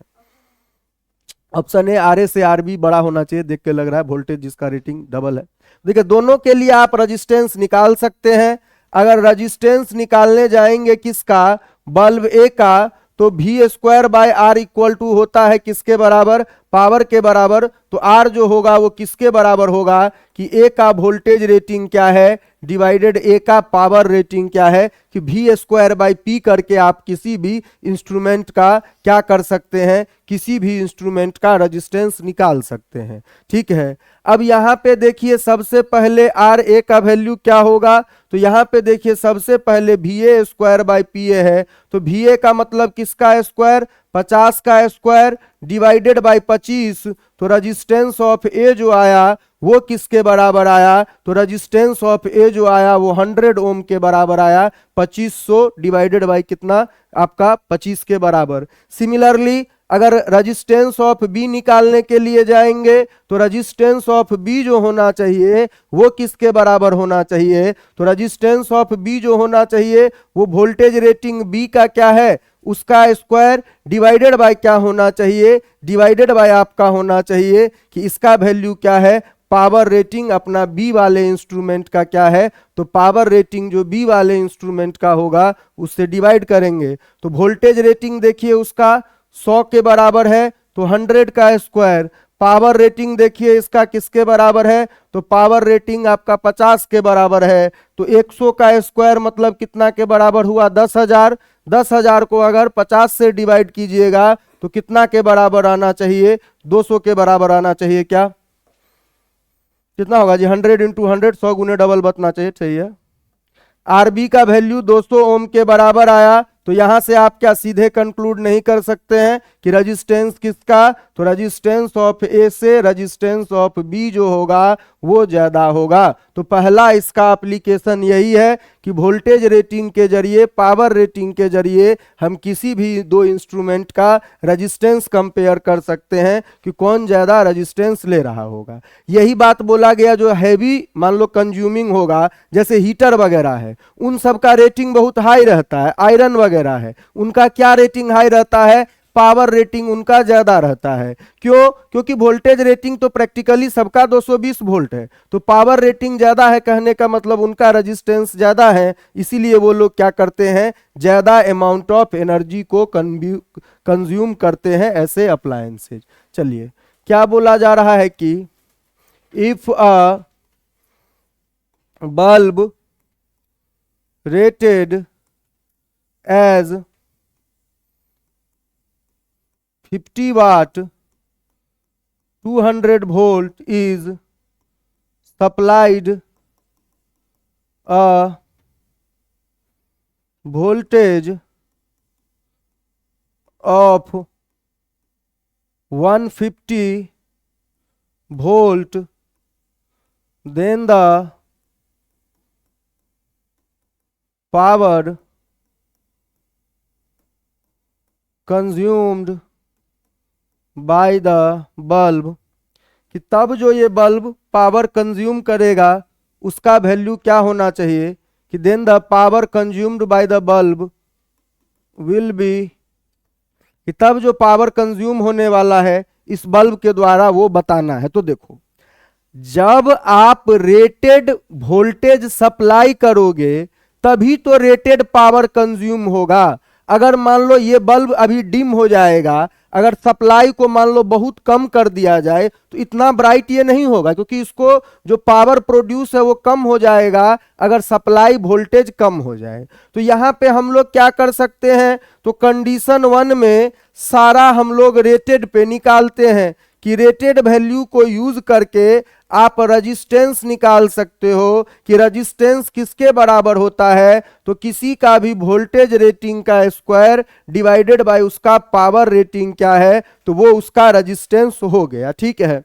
ऑप्शन ए आर ए से आर बी बड़ा होना चाहिए, देख के लग रहा है वोल्टेज जिसका रेटिंग डबल है। देखिए दोनों के लिए आप रजिस्टेंस निकाल सकते हैं। अगर रजिस्टेंस निकालने जाएंगे किसका, बल्ब ए का, तो V square by R equal to होता है किसके बराबर, पावर के बराबर। तो R जो होगा वो किसके बराबर होगा कि A का वोल्टेज रेटिंग क्या है डिवाइडेड A का पावर रेटिंग क्या है, कि V स्क्वायर बाई P करके आप किसी भी इंस्ट्रूमेंट का क्या कर सकते हैं, किसी भी इंस्ट्रूमेंट का रेजिस्टेंस निकाल सकते हैं। ठीक है, अब यहाँ पे देखिए सबसे पहले RA का वैल्यू क्या होगा, तो यहाँ पे देखिए सबसे पहले VA स्क्वायर बाई PA है, तो VA का मतलब किसका स्क्वायर, 50 का स्क्वायर डिवाइडेड बाई 25। तो रजिस्टेंस ऑफ ए जो आया वो किसके बराबर आया, तो रजिस्टेंस ऑफ ए जो आया वो 100 ओम के बराबर आया, 2500 डिवाइडेड बाई कितना आपका 25 के बराबर। सिमिलरली अगर रजिस्टेंस ऑफ बी निकालने के लिए जाएंगे तो रजिस्टेंस ऑफ बी जो होना चाहिए वो किसके बराबर होना चाहिए, तो रजिस्टेंस ऑफ बी जो होना चाहिए वो वोल्टेज रेटिंग बी का क्या है उसका स्क्वायर डिवाइडेड बाय क्या होना चाहिए, डिवाइडेड बाय आपका होना चाहिए कि इसका वैल्यू क्या है, पावर रेटिंग अपना बी वाले इंस्ट्रूमेंट का क्या है, तो पावर रेटिंग जो बी वाले इंस्ट्रूमेंट का होगा उससे डिवाइड करेंगे। तो वोल्टेज रेटिंग देखिए उसका 100 के बराबर है, तो 100 का स्क्वायर। पावर रेटिंग देखिए इसका किसके बराबर है, तो पावर रेटिंग आपका 50 के बराबर है, तो 100 का स्क्वायर मतलब कितना के बराबर हुआ 10,000। 10,000 को अगर 50 से डिवाइड कीजिएगा तो कितना के बराबर आना चाहिए, 200 के बराबर आना चाहिए। क्या कितना होगा जी, 100 इंटू 100, 100 गुने डबल बतना चाहिए, सही है। आरबी का वैल्यू 200 ओम के बराबर आया, तो यहां से आप क्या सीधे कंक्लूड नहीं कर सकते हैं कि रजिस्टेंस किसका, तो रजिस्टेंस ऑफ ए से रजिस्टेंस ऑफ बी जो होगा वो ज्यादा होगा। तो पहला इसका एप्लीकेशन यही है कि वोल्टेज रेटिंग के जरिए, पावर रेटिंग के जरिए हम किसी भी दो इंस्ट्रूमेंट का रजिस्टेंस कंपेयर कर सकते हैं कि कौन ज्यादा रजिस्टेंस ले रहा होगा। यही बात बोला गया जो हैवी मान लो कंज्यूमिंग होगा, जैसे हीटर वगैरह है, उन सब का रेटिंग बहुत हाई रहता है, आयरन वगैरह है उनका क्या रेटिंग हाई रहता है, पावर रेटिंग उनका ज्यादा रहता है। क्यों? क्योंकि वोल्टेज रेटिंग तो प्रैक्टिकली सबका 220 वोल्ट है, तो पावर रेटिंग ज्यादा है, कहने का मतलब उनका रेजिस्टेंस ज्यादा है, इसीलिए वो लोग क्या करते हैं, ज्यादा अमाउंट ऑफ एनर्जी को कंज्यूम करते हैं ऐसे अप्लायंसेज। चलिए, क्या बोला जा रहा है कि if a bulb rated as 50 watt 200 volt is supplied a voltage of 150 volt, then the power consumed by the bulb, कि तब जो ये बल्ब पावर कंज्यूम करेगा उसका वैल्यू क्या होना चाहिए, कि then the power consumed by the bulb will be, कि तब जो पावर कंज्यूम होने वाला है इस बल्ब के द्वारा वो बताना है। तो देखो, जब आप रेटेड वोल्टेज सप्लाई करोगे तभी तो रेटेड पावर कंज्यूम होगा। अगर मान लो ये बल्ब अभी डिम हो जाएगा, अगर सप्लाई को मान लो बहुत कम कर दिया जाए तो इतना ब्राइट ये नहीं होगा, क्योंकि इसको जो पावर प्रोड्यूस है वो कम हो जाएगा अगर सप्लाई वोल्टेज कम हो जाए। तो यहाँ पे हम लोग क्या कर सकते हैं, तो कंडीशन 1 में सारा हम लोग रेटेड पे निकालते हैं कि रेटेड वैल्यू को यूज करके आप रेजिस्टेंस निकाल सकते हो कि रेजिस्टेंस किसके बराबर होता है, तो किसी का भी वोल्टेज रेटिंग का स्क्वायर डिवाइडेड बाय उसका पावर रेटिंग क्या है, तो वो उसका रेजिस्टेंस हो गया। ठीक है,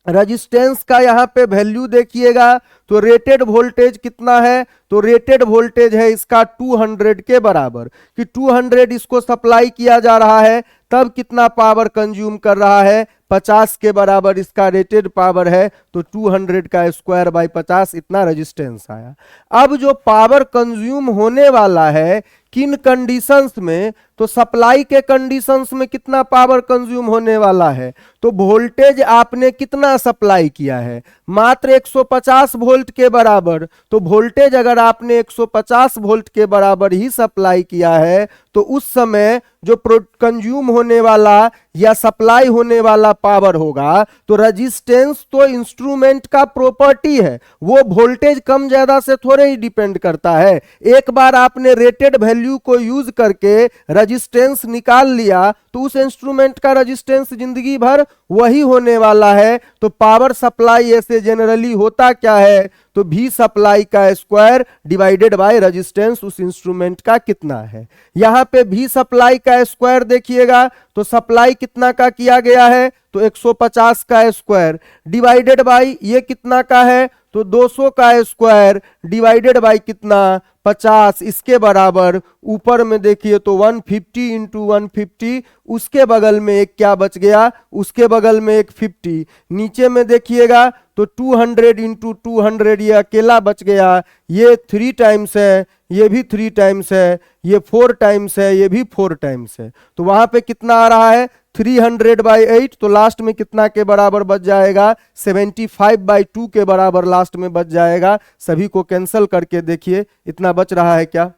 रेजिस्टेंस का यहाँ पे वैल्यू देखिएगा, तो रेटेड वोल्टेज कितना है, तो रेटेड वोल्टेज है इसका 200 के बराबर, कि 200 इसको सप्लाई किया जा रहा है, तब कितना पावर कंज्यूम कर रहा है, 50 के बराबर इसका रेटेड पावर है, तो 200 का स्क्वायर बाय 50 इतना रेजिस्टेंस आया। अब जो पावर कंज्यूम होने वाला है किन कंडीशंस में, तो सप्लाई के कंडीशंस में कितना पावर कंज्यूम होने वाला है, तो वोल्टेज आपने कितना सप्लाई किया है, मात्र 150 वोल्ट के बराबर। तो वोल्टेज अगर आपने 150 वोल्ट के बराबर ही सप्लाई किया है तो उस समय जो कंज्यूम होने वाला या सप्लाई होने वाला पावर होगा, तो रेजिस्टेंस तो इंस्ट्रूमेंट का प्रॉपर्टी है, वो वोल्टेज कम ज्यादा से थोड़े ही डिपेंड करता है। एक बार आपने रेटेड वैल्यू को यूज करके रेजिस्टेंस निकाल लिया तो उस इंस्ट्रूमेंट का रेजिस्टेंस जिंदगी भर वही होने वाला है। तो पावर सप्लाई ऐसे जनरली होता क्या है, तो भी सप्लाई का स्क्वायर डिवाइडेड बाय रेजिस्टेंस उस इंस्ट्रूमेंट का कितना है। यहां पे भी सप्लाई का स्क्वायर देखिएगा, तो सप्लाई कितना का किया गया है, तो 150 का स्क्वायर डिवाइडेड बाय ये कितना का है, तो 200 का स्क्वायर डिवाइडेड बाय कितना, 50, इसके बराबर ऊपर में देखिए तो 150 इंटू 150, उसके बगल में एक क्या बच गया, उसके बगल में एक 50, नीचे में देखिएगा तो 200 इंटू 200 ये अकेला बच गया, ये 3 टाइम्स है, ये भी 3 टाइम्स है, ये 4 टाइम्स है, ये भी 4 टाइम्स है। तो वहां पे कितना आ रहा है, 300/8, तो लास्ट में कितना के बराबर बच जाएगा, 75/2 के बराबर लास्ट में बच जाएगा। सभी को कैंसिल करके देखिए इतना बच रहा है क्या,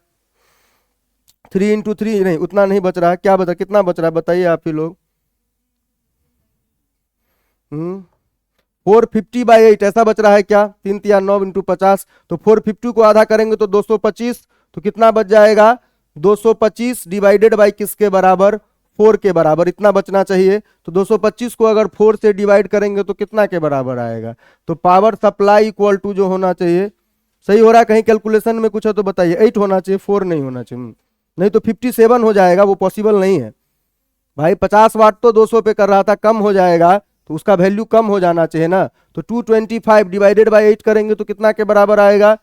3 इंटू 3 नहीं, उतना नहीं बच रहा है, क्या बचा, कितना बच रहा है बताइए आप ही लोग। 450/8 ऐसा बच रहा है क्या, 3 3 9 इंटू 50, तो 450 को आधा करेंगे तो 225, तो कितना बच जाएगा, 225 डिवाइडेड बाई किसके बराबर, 4 के बराबर, इतना बचना चाहिए। तो 225 को अगर 4 से डिवाइड करेंगे तो कितना के बराबर आएगा, तो पावर सप्लाई इक्वल टू जो होना चाहिए, सही हो रहा है, कहीं कैलकुलेशन में कुछ है तो बताइए, 8 होना चाहिए, 4 नहीं होना चाहिए, नहीं तो 57 हो जाएगा, वो पॉसिबल नहीं है भाई। 50 वाट तो 200 पे कर रहा था, कम हो जाएगा तो उसका वैल्यू कम हो जाना चाहिए ना। तो 225 डिवाइडेड बाई 8 करेंगे तो कितना के बराबर आएगा,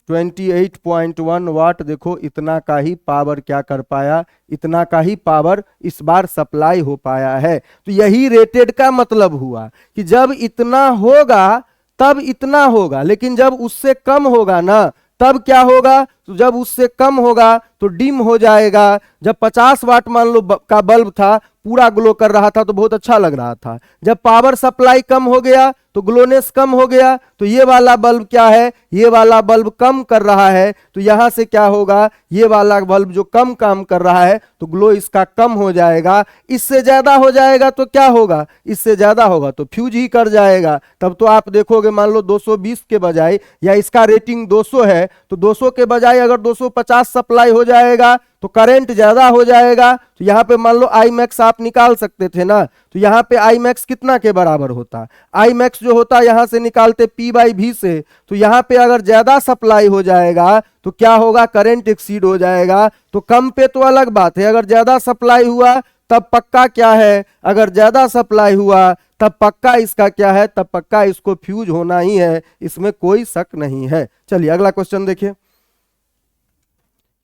28.1 वाट। देखो इतना का ही पावर क्या कर पाया, इतना का ही पावर इस बार सप्लाई हो पाया है। तो यही रेटेड का मतलब हुआ कि जब इतना होगा तब इतना होगा, लेकिन जब उससे कम होगा ना तब क्या होगा, तो जब उससे कम होगा तो डिम हो जाएगा। जब 50 वाट मान लो का बल्ब था, पूरा ग्लो कर रहा था तो बहुत अच्छा लग रहा था। जब पावर सप्लाई कम हो गया तो ग्लोनेस कम हो गया। तो ये वाला बल्ब क्या है, ये वाला बल्ब कम कर रहा है, तो यहां से क्या होगा, ये वाला बल्ब जो कम काम कर रहा है तो ग्लो इसका कम हो जाएगा। इससे ज्यादा हो जाएगा तो क्या होगा, इससे ज्यादा होगा तो फ्यूज ही कर जाएगा। तब तो आप देखोगे मान लो 220 के बजाय, या इसका रेटिंग 200 है तो 200 के बजाय अगर 250 सप्लाई हो जाएगा तो करंट ज्यादा हो जाएगा। तो यहाँ पे मान लो आई मैक्स आप निकाल सकते थे ना, तो यहाँ पे आई मैक्स कितना के बराबर होता, आई मैक्स जो होता यहां से निकालते P/V से। तो यहाँ पे अगर ज्यादा सप्लाई हो जाएगा तो क्या होगा, करंट एक्सीड हो जाएगा। तो कम पे तो अलग बात है, अगर ज्यादा सप्लाई हुआ तब पक्का क्या है, अगर ज्यादा सप्लाई हुआ तब पक्का इसका क्या है, तब पक्का इसको फ्यूज होना ही है, इसमें कोई शक नहीं है। चलिए अगला क्वेश्चन देखिए,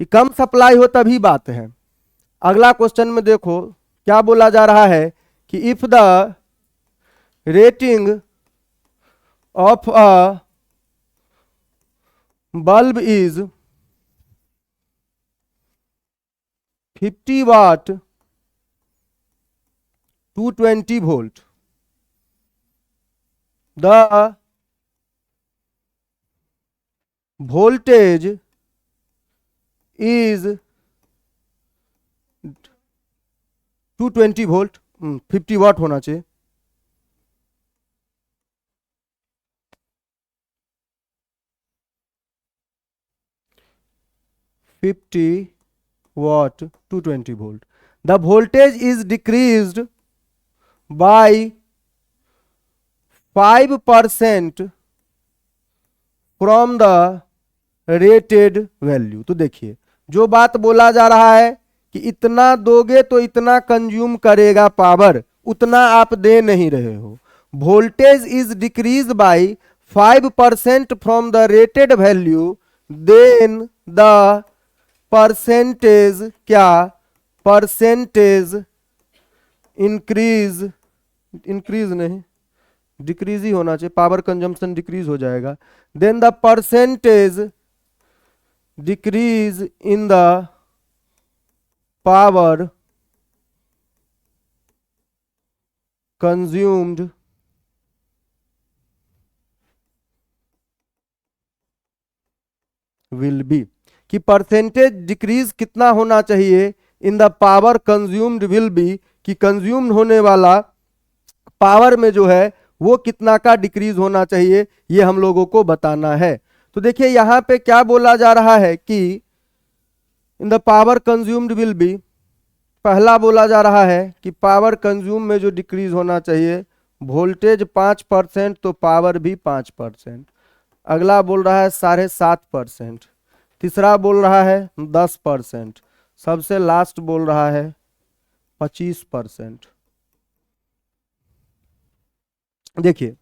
कि कम सप्लाई हो तभी बात है। अगला क्वेश्चन में देखो क्या बोला जा रहा है कि if the rating of a bulb is 50 watt 220 volt, the voltage is 220 volt, 50 watt होना चाहिए। watt 220 volt, the voltage is decreased by 5% from the rated value। तो देखिए जो बात बोला जा रहा है कि इतना दोगे तो इतना कंज्यूम करेगा पावर, उतना आप दे नहीं रहे हो। Voltage is decrease by 5% from the rated value, then the percentage क्या, परसेंटेज इंक्रीज, इंक्रीज नहीं डिक्रीज ही होना चाहिए, पावर कंजम्पशन डिक्रीज हो जाएगा। Then the percentage decrease in the power consumed will be, कि परसेंटेज डिक्रीज कितना होना चाहिए in the power consumed will be, कि कंज्यूम होने वाला पावर में जो है वो कितना का डिक्रीज होना चाहिए, ये हम लोगों को बताना है। तो देखिए यहां पे क्या बोला जा रहा है कि इन the power consumed will B, पहला बोला जा रहा है कि पावर कंज्यूम में जो डिक्रीज होना चाहिए, वोल्टेज 5% तो पावर भी 5%। अगला बोल रहा है 7.5%, तीसरा बोल रहा है 10%, सबसे लास्ट बोल रहा है 25%। देखिए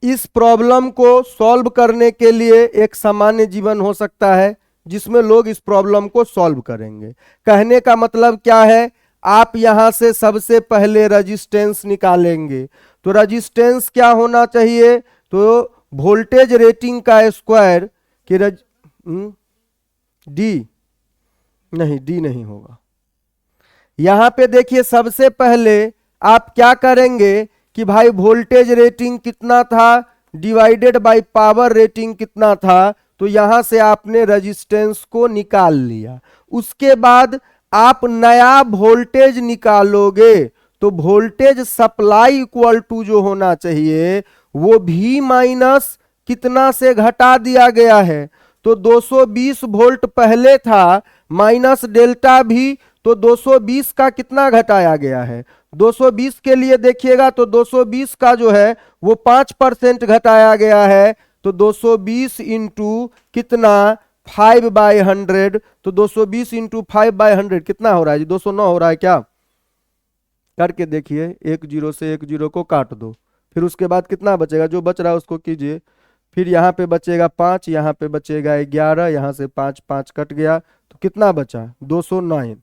इस प्रॉब्लम को सॉल्व करने के लिए एक सामान्य जीवन हो सकता है जिसमें लोग इस प्रॉब्लम को सॉल्व करेंगे। कहने का मतलब क्या है, आप यहां से सबसे पहले रेजिस्टेंस निकालेंगे। तो रेजिस्टेंस क्या होना चाहिए, तो वोल्टेज रेटिंग का स्क्वायर कि डी नहीं, डी नहीं होगा। यहां पे देखिए सबसे पहले आप क्या करेंगे कि भाई वोल्टेज रेटिंग कितना था डिवाइडेड बाय पावर रेटिंग कितना था, तो यहां से आपने रेजिस्टेंस को निकाल लिया। उसके बाद आप नया वोल्टेज निकालोगे, तो वोल्टेज सप्लाई इक्वल टू जो होना चाहिए वो भी माइनस कितना से घटा दिया गया है, तो 220 वोल्ट पहले था माइनस डेल्टा भी, तो 220 का कितना घटाया गया है, 220 के लिए देखिएगा तो 220 का जो है वो 5% घटाया गया है। तो 220 इंटू कितना 5/100, तो 220 इंटू 5/100 कितना हो रहा है जी, 209 हो रहा है क्या, करके देखिए। एक जीरो से एक जीरो को काट दो, फिर उसके बाद कितना बचेगा, जो बच रहा है उसको कीजिए। फिर यहाँ पे बचेगा 5, यहाँ पे बचेगा 11, यहाँ से 5 5 कट गया, तो कितना बचा 209,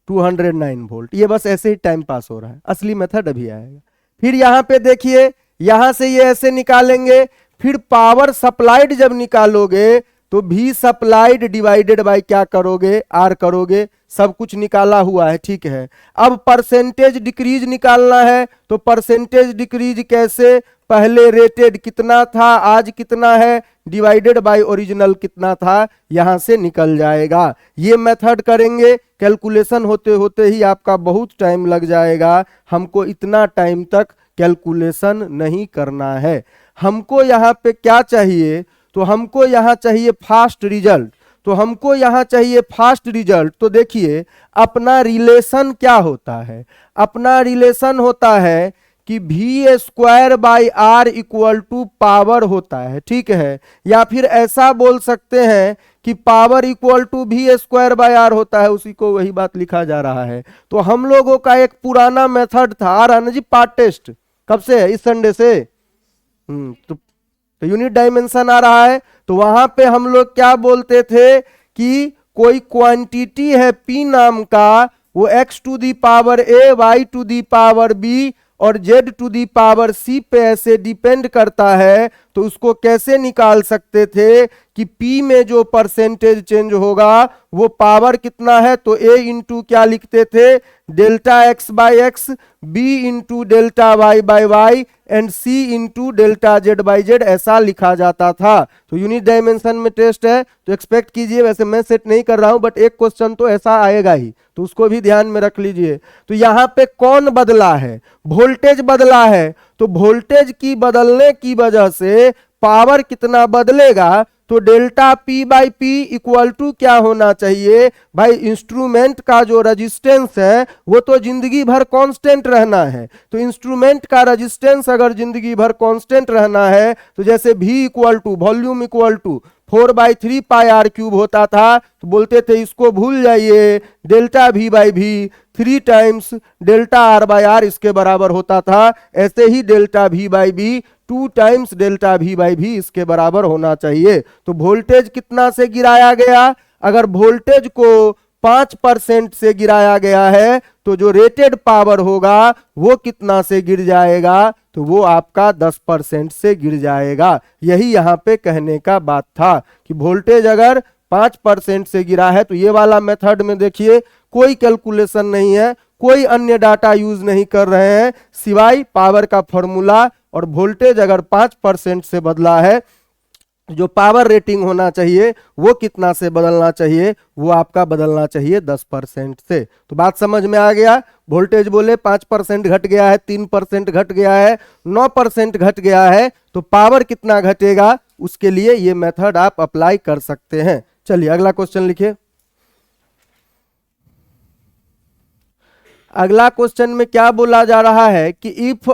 209 वोल्ट। ये बस ऐसे ही टाइम पास हो रहा है, असली मेथड अभी आएगा। फिर यहाँ पे देखिए, यहां से ये ऐसे निकालेंगे, फिर पावर सप्लाइड जब निकालोगे तो V सप्लाइड डिवाइडेड बाय क्या करोगे, R करोगे। सब कुछ निकाला हुआ है, ठीक है। अब परसेंटेज डिक्रीज निकालना है, तो परसेंटेज डिक्रीज कैसे, पहले रेटेड कितना था, आज कितना है, डिवाइडेड बाय ओरिजिनल कितना था, यहां से निकल जाएगा। ये मेथड करेंगे, कैलकुलेशन होते होते ही आपका बहुत टाइम लग जाएगा। हमको इतना टाइम तक कैलकुलेशन नहीं करना है। हमको यहाँ पे क्या चाहिए, तो हमको यहाँ चाहिए फास्ट रिजल्ट। तो हमको यहाँ चाहिए फास्ट रिजल्ट। तो देखिए अपना रिलेशन क्या होता है, अपना रिलेशन होता है कि V square by R equal to power होता है, ठीक है। या फिर ऐसा बोल सकते हैं कि power equal to V square by R होता है, उसी को वही बात लिखा जा रहा है। तो हम लोगों का एक पुराना मेथड था, आ रहा ना जी पार्ट टेस्ट, कब से है, इस संडे से। तो यूनिट डायमेंशन आ रहा है। तो वहां पे हम लोग क्या बोलते थे कि कोई क्वांटिटी है P नाम का, वो x to the power a, y to the power b और z to the power c पे ऐसे डिपेंड करता है। तो उसको कैसे निकाल सकते थे कि P में जो परसेंटेज चेंज होगा वो पावर कितना है, तो a इंटू क्या लिखते थे, delta x by x, b into delta y by y and c into delta z by z, ऐसा लिखा जाता था। तो यूनिट डायमेंशन में टेस्ट है तो एक्सपेक्ट कीजिए, वैसे मैं सेट नहीं कर रहा हूं बट एक क्वेश्चन तो ऐसा आएगा ही, तो उसको भी ध्यान में रख लीजिए। तो यहाँ पे कौन बदला है, वोल्टेज बदला है। तो वोल्टेज की बदलने की वजह से पावर कितना बदलेगा, तो delta P by P equal to क्या होना चाहिए भाई, इंस्ट्रूमेंट का जो रजिस्टेंस है वो तो जिंदगी भर कांस्टेंट रहना है। तो इंस्ट्रूमेंट का रजिस्टेंस अगर जिंदगी भर कांस्टेंट रहना है, तो जैसे V equal to volume equal to 4/3 pi R cube होता था, तो बोलते थे इसको भूल जाइए, डेल्टा V बाई भी 3 times delta R by R इसके बराबर होता था। ऐसे ही delta V by B 2 times delta V by भी इसके बराबर होना चाहिए। तो वोल्टेज कितना से गिराया गया, अगर वोल्टेज को 5% से गिराया गया है तो जो रेटेड पावर होगा वो कितना से गिर जाएगा, तो वो आपका 10% से गिर जाएगा। यही यहाँ पे कहने का बात था कि वोल्टेज अगर 5% से गिरा है, तो ये वाला मेथड में देखिए कोई कैलकुलेशन नहीं है, कोई अन्य डाटा यूज नहीं कर रहे हैं सिवाय पावर का फॉर्मूला। और वोल्टेज अगर 5% से बदला है, जो पावर रेटिंग होना चाहिए वो कितना से बदलना चाहिए, वो आपका बदलना चाहिए 10% से। तो बात समझ में आ गया। वोल्टेज बोले 5% घट गया है, 3% घट गया है, 9% घट गया है, तो पावर कितना घटेगा, उसके लिए ये मेथड आप अप्लाई कर सकते हैं। चलिए अगला क्वेश्चन लिखिए। अगला क्वेश्चन में क्या बोला जा रहा है कि इफ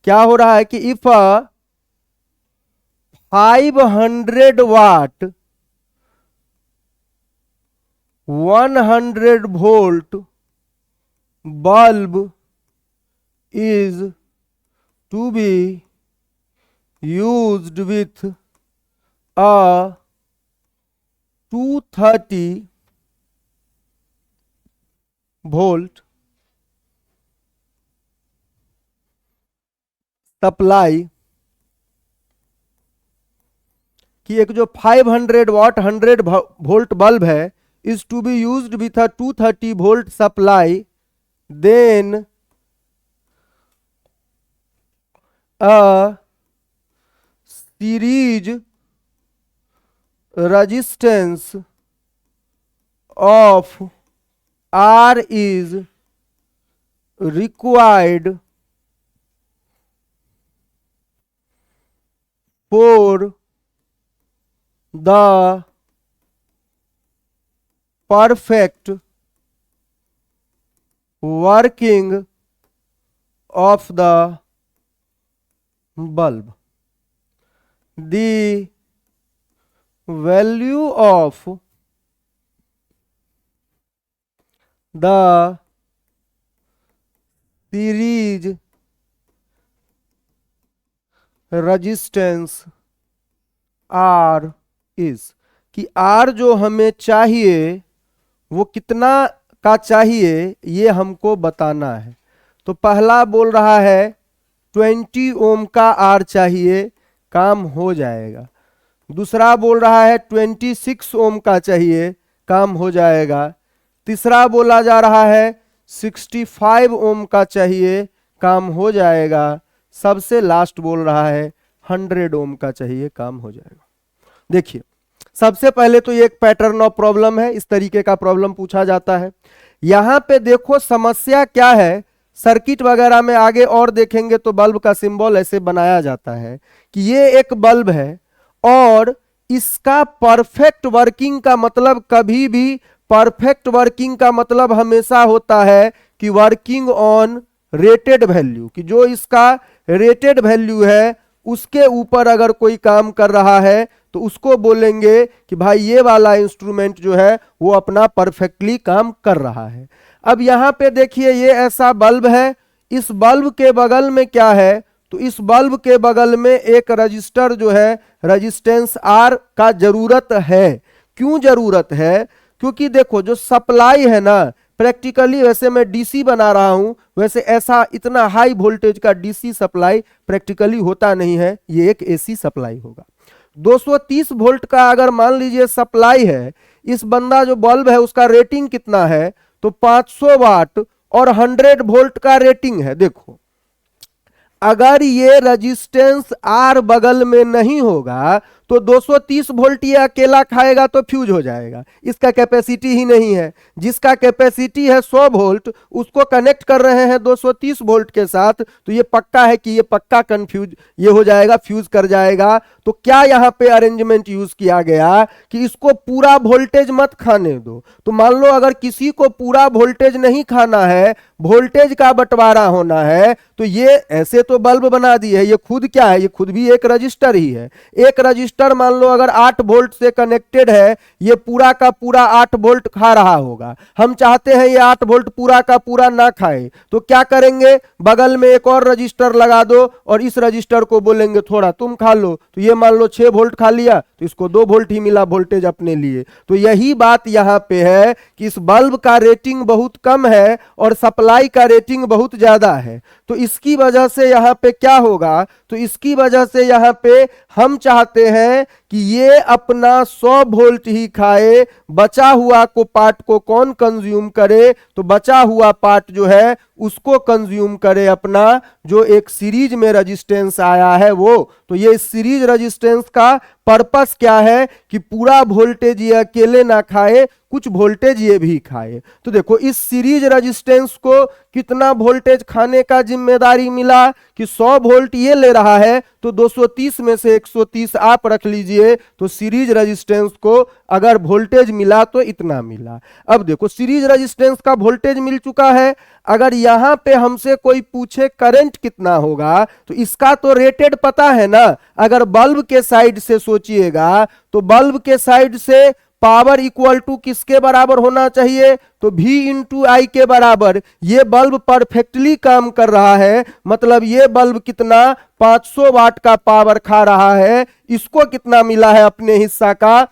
क्या हो रहा है कि if 500 watt 100 volt bulb is to be used with a 230 volt supply, कि एक जो 500 वाट 100 वोल्ट बल्ब है is to be used with a 230 volt supply, then a series resistance of R is required for the perfect working of the bulb. The value of the series resistance R is, कि R जो हमें चाहिए वो कितना का चाहिए ये हमको बताना है। तो पहला बोल रहा है 20 ओम का R चाहिए, काम हो जाएगा। दूसरा बोल रहा है 26 ओम का चाहिए, काम हो जाएगा। तीसरा बोला जा रहा है 65 ओम का चाहिए, काम हो जाएगा। सबसे लास्ट बोल रहा है 100 ओम का चाहिए, काम हो जाएगा। देखिए, सबसे पहले तो ये एक पैटर्न ऑफ प्रॉब्लम है, इस तरीके का प्रॉब्लम पूछा जाता है। यहां पे देखो समस्या क्या है, सर्किट वगैरह में आगे और देखेंगे तो बल्ब का सिंबल ऐसे बनाया जाता है कि ये एक बल्ब है और इसका परफेक्ट वर्किंग का मतलब, कभी भी परफेक्ट वर्किंग का मतलब हमेशा होता है कि वर्किंग ऑन रेटेड वैल्यू, कि जो इसका रेटेड वैल्यू है उसके ऊपर अगर कोई काम कर रहा है तो उसको बोलेंगे कि भाई ये वाला इंस्ट्रूमेंट जो है वो अपना परफेक्टली काम कर रहा है। अब यहां पे देखिए ये ऐसा बल्ब है, इस बल्ब के बगल में क्या है, तो इस बल्ब के बगल में एक रजिस्टर जो है रेजिस्टेंस R का जरूरत है। क्यों जरूरत है? क्योंकि देखो जो सप्लाई है ना, प्रैक्टिकली वैसे मैं डीसी बना रहा हूं, वैसे ऐसा इतना हाई वोल्टेज का डीसी सप्लाई प्रैक्टिकली होता नहीं है, ये एक एसी सप्लाई होगा। 230 वोल्ट का अगर मान लीजिए सप्लाई है, इस बंदा जो बल्ब है उसका रेटिंग कितना है, तो 500 वाट और 100 वोल्ट का रेटिंग है। देखो अगर ये रेजिस्टेंस R बगल में नहीं होगा तो 230 वोल्ट ये अकेला खाएगा तो फ्यूज हो जाएगा, इसका कैपेसिटी ही नहीं है। जिसका कैपेसिटी है 100 वोल्ट उसको कनेक्ट कर रहे हैं 230 वोल्ट के साथ, तो ये पक्का है कि ये पक्का कंफ्यूज ये हो जाएगा, फ्यूज कर जाएगा। तो क्या यहाँ पे अरेंजमेंट यूज किया गया कि इसको पूरा वोल्टेज मत खाने दो। तो मान लो अगर किसी को पूरा वोल्टेज नहीं खाना है, वोल्टेज का बंटवारा होना है, तो ये ऐसे तो बल्ब बना दी है, ये खुद क्या है, ये खुद भी एक रजिस्टर ही है। एक रजिस्टर मान लो अगर 8 वोल्ट से कनेक्टेड है, ये पूरा का पूरा 8 वोल्ट खा रहा होगा। हम चाहते हैं ये 8 वोल्ट पूरा का पूरा ना खाए, तो क्या करेंगे, बगल में एक और रजिस्टर लगा दो और इस रजिस्टर को बोलेंगे थोड़ा तुम खा लो। तो ये मान लो 6 वोल्ट खा लिया तो इसको 2 वोल्ट ही मिला वोल्टेज अपने लिए। तो यही बात यहां पे है कि इस बल्ब का रेटिंग बहुत कम है और सप्लाई का रेटिंग बहुत ज्यादा है। तो इसकी वजह से यहां पे क्या होगा, तो इसकी वजह से यहां पे हम चाहते हैं कि ये अपना 100 वोल्ट ही खाए, बचा हुआ को पार्ट को कौन कंज्यूम करे, तो बचा हुआ पार्ट जो है उसको कंज्यूम करे अपना जो एक सीरीज में रेजिस्टेंस आया है वो। तो ये सीरीज रेजिस्टेंस का पर्पस क्या है कि पूरा वोल्टेज ये अकेले ना खाए, कुछ वोल्टेज ये भी खाए। तो देखो इस सीरीज रेजिस्टेंस को कितना वोल्टेज खाने का जिम्मेदारी मिला कि 100 वोल्ट ये ले रहा है, तो 230 में से 130 आप रख लीजिए, तो सीरीज रेजिस्टेंस को अगर वोल्टेज मिला तो इतना मिला। अब देखो सीरीज रेजिस्टेंस का वोल्टेज मिल चुका है, अगर यहां पे हमसे कोई पूछे करंट कितना होगा, तो इसका तो रेटेड पता है ना। अगर बल्ब के साइड से सोचिएगा तो बल्ब के साइड से पावर इक्वल टू किसके बराबर होना चाहिए, तो V इंटू आई के बराबर। ये बल्ब परफेक्टली काम कर रहा है, मतलब ये बल्ब कितना 500 वाट का पावर खा रहा है, इसको कितना मिला है अपने हिस्सा का,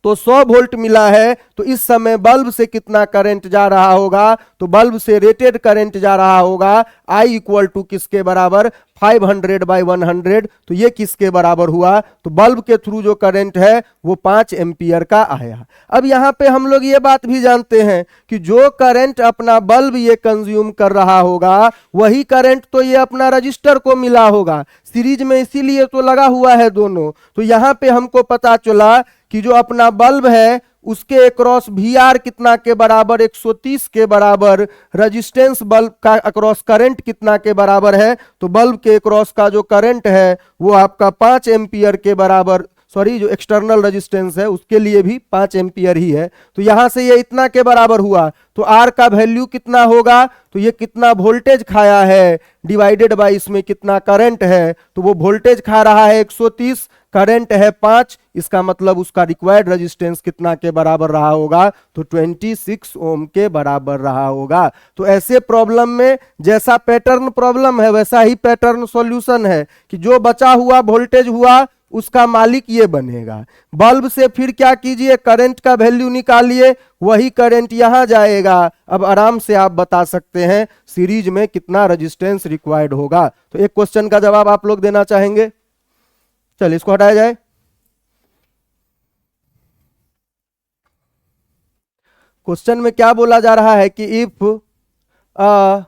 तो 100 वोल्ट मिला है। तो इस समय बल्ब से कितना करंट जा रहा होगा, तो बल्ब से रेटेड करंट जा रहा होगा I इक्वल टू किसके बराबर 500/100। तो ये किसके बराबर हुआ, तो बल्ब के थ्रू जो करंट है वो 5 एम्पियर का आया। अब यहां पे हम लोग ये बात भी जानते हैं कि जो करंट अपना बल्ब ये कंज्यूम कर रहा होगा वही करंट तो ये अपना रजिस्टर को मिला होगा सीरीज में, इसीलिए तो लगा हुआ है दोनों। तो यहां पे हमको पता चला कि जो अपना बल्ब है उसके अक्रॉस VR कितना के बराबर 130 के बराबर, रेजिस्टेंस बल्ब का अक्रॉस करंट कितना के बराबर है, तो बल्ब के अक्रॉस का जो करंट है वो आपका 5 एम्पियर के बराबर, सॉरी जो एक्सटर्नल रेजिस्टेंस है उसके लिए भी 5 एम्पियर ही है। तो यहां से ये इतना के बराबर हुआ, तो R का वैल्यू कितना होगा, तो ये कितना वोल्टेज खाया है डिवाइडेड बाय इसमें कितना करंट है, तो वो वोल्टेज खा रहा है 130, करंट है 5, इसका मतलब उसका रिक्वायर्ड रेजिस्टेंस कितना के बराबर रहा होगा, तो 26 ओम के बराबर रहा होगा। तो ऐसे प्रॉब्लम में जैसा पैटर्न प्रॉब्लम है वैसा ही पैटर्न सॉल्यूशन है कि जो बचा हुआ वोल्टेज हुआ उसका मालिक ये बनेगा। बल्ब से फिर क्या कीजिए, करंट का वैल्यू निकालिए, वही करंट यहां जाएगा। अब आराम से आप बता सकते हैं सीरीज में कितना रेजिस्टेंस रिक्वायर्ड होगा। तो एक क्वेश्चन का जवाब आप लोग देना चाहेंगे। चलिए इसको हटाया जाए। क्वेश्चन में क्या बोला जा रहा है कि if a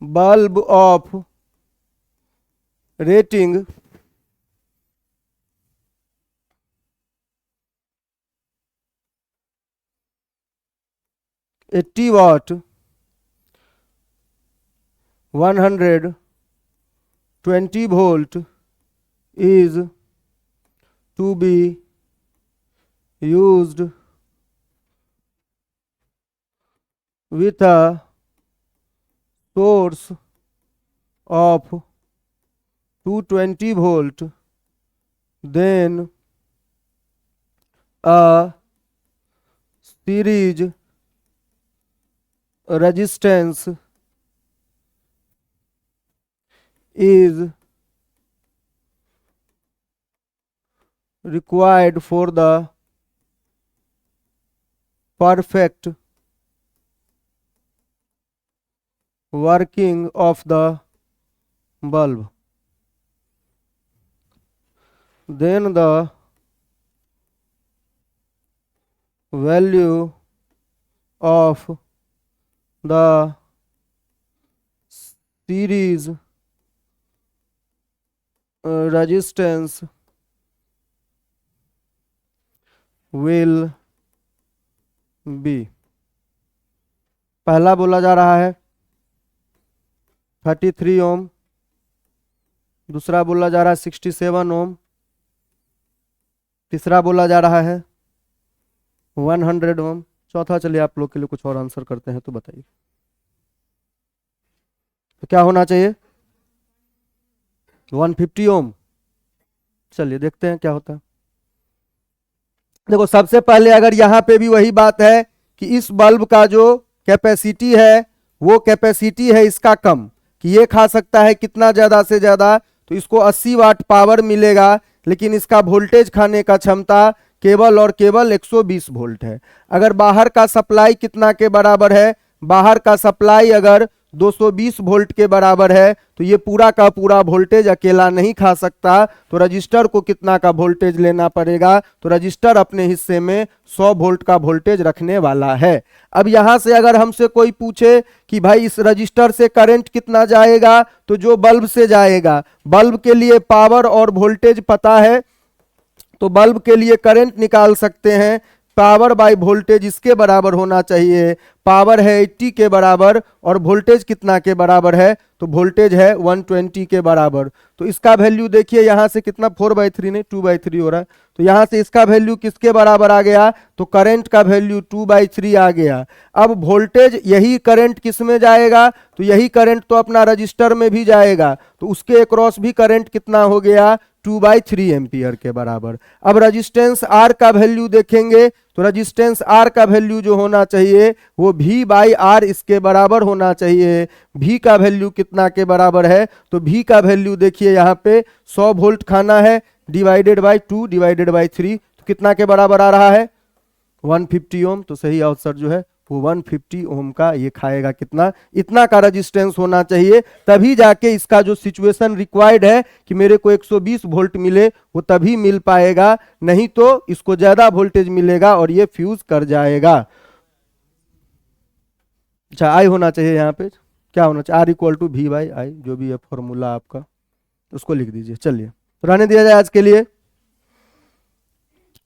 bulb of rating 80 watt 120 volt is to be used with a source of 220 volt, then a series resistance is required for the perfect working of the bulb. Then the value of the series resistance will be, पहला बोला जा रहा है 33 ओम, दूसरा बोला जा रहा है 67 ओम, तीसरा बोला जा रहा है 100 ओम, चौथा चलिए आप लोग के लिए कुछ और आंसर करते हैं तो बताइए। तो क्या होना चाहिए 150 ओम। चलिए देखते हैं क्या होता है। देखो सबसे पहले अगर यहां पे भी वही बात है कि इस बल्ब का जो कैपेसिटी है वो कैपेसिटी है इसका कम, कि ये खा सकता है कितना ज्यादा से ज्यादा, तो इसको 80 वाट पावर मिलेगा, लेकिन इसका वोल्टेज खाने का क्षमता केवल और केवल 120 वोल्ट है। अगर बाहर का सप्लाई कितना के बराबर है, बाहर का सप्लाई अगर 220 वोल्ट के बराबर है, तो ये पूरा का पूरा वोल्टेज अकेला नहीं खा सकता, तो रजिस्टर को कितना का वोल्टेज लेना पड़ेगा, तो रजिस्टर अपने हिस्से में 100 वोल्ट का वोल्टेज रखने वाला है। अब यहां से अगर हमसे कोई पूछे कि भाई इस रजिस्टर से करंट कितना जाएगा, तो जो बल्ब से जाएगा, बल्ब के लिए पावर और वोल्टेज पता है, तो बल्ब के लिए करंट निकाल सकते हैं। पावर बाय वोल्टेज इसके बराबर होना चाहिए, पावर है 80 के बराबर और वोल्टेज कितना के बराबर है, तो वोल्टेज है 120 के बराबर। तो इसका वैल्यू देखिए यहां से कितना 4/3 नहीं 2/3 हो रहा है, तो यहां से इसका वैल्यू किसके बराबर आ गया, तो करंट का वैल्यू 2/3 आ गया। अब वोल्टेज यही करंट किस में जाएगा, तो यही करंट तो अपना रजिस्टर में भी जाएगा, तो उसके अक्रॉस भी करंट कितना हो गया 2/3 एम्पियर के बराबर। अब रजिस्टेंस आर का वैल्यू देखेंगे, तो रजिस्टेंस आर का वैल्यू जो होना चाहिए वो V/R इसके बराबर होना चाहिए। V का वैल्यू कितना के बराबर है, तो V का वैल्यू देखिए यहाँ पे 100 वोल्ट खाना है, डिवाइडेड बाय 2 डिवाइडेड बाय 3, तो कितना के बराबर आ रहा है 150 ओम। तो सही आंसर जो है वो 150 ओम का ये खाएगा कितना, इतना का रजिस्टेंस होना चाहिए, तभी जाके इसका जो सिचुएशन रिक्वायर्ड है कि मेरे को 120 वोल्ट मिले वो तभी मिल पाएगा, नहीं तो इसको ज्यादा वोल्टेज मिलेगा और ये फ्यूज कर जाएगा। अच्छा आई होना चाहिए यहाँ पे, क्या होना चाहिए R=V/I, जो भी है फॉर्मूला आपका उसको लिख दीजिए। चलिए तो रहने दिया जाए आज के लिए।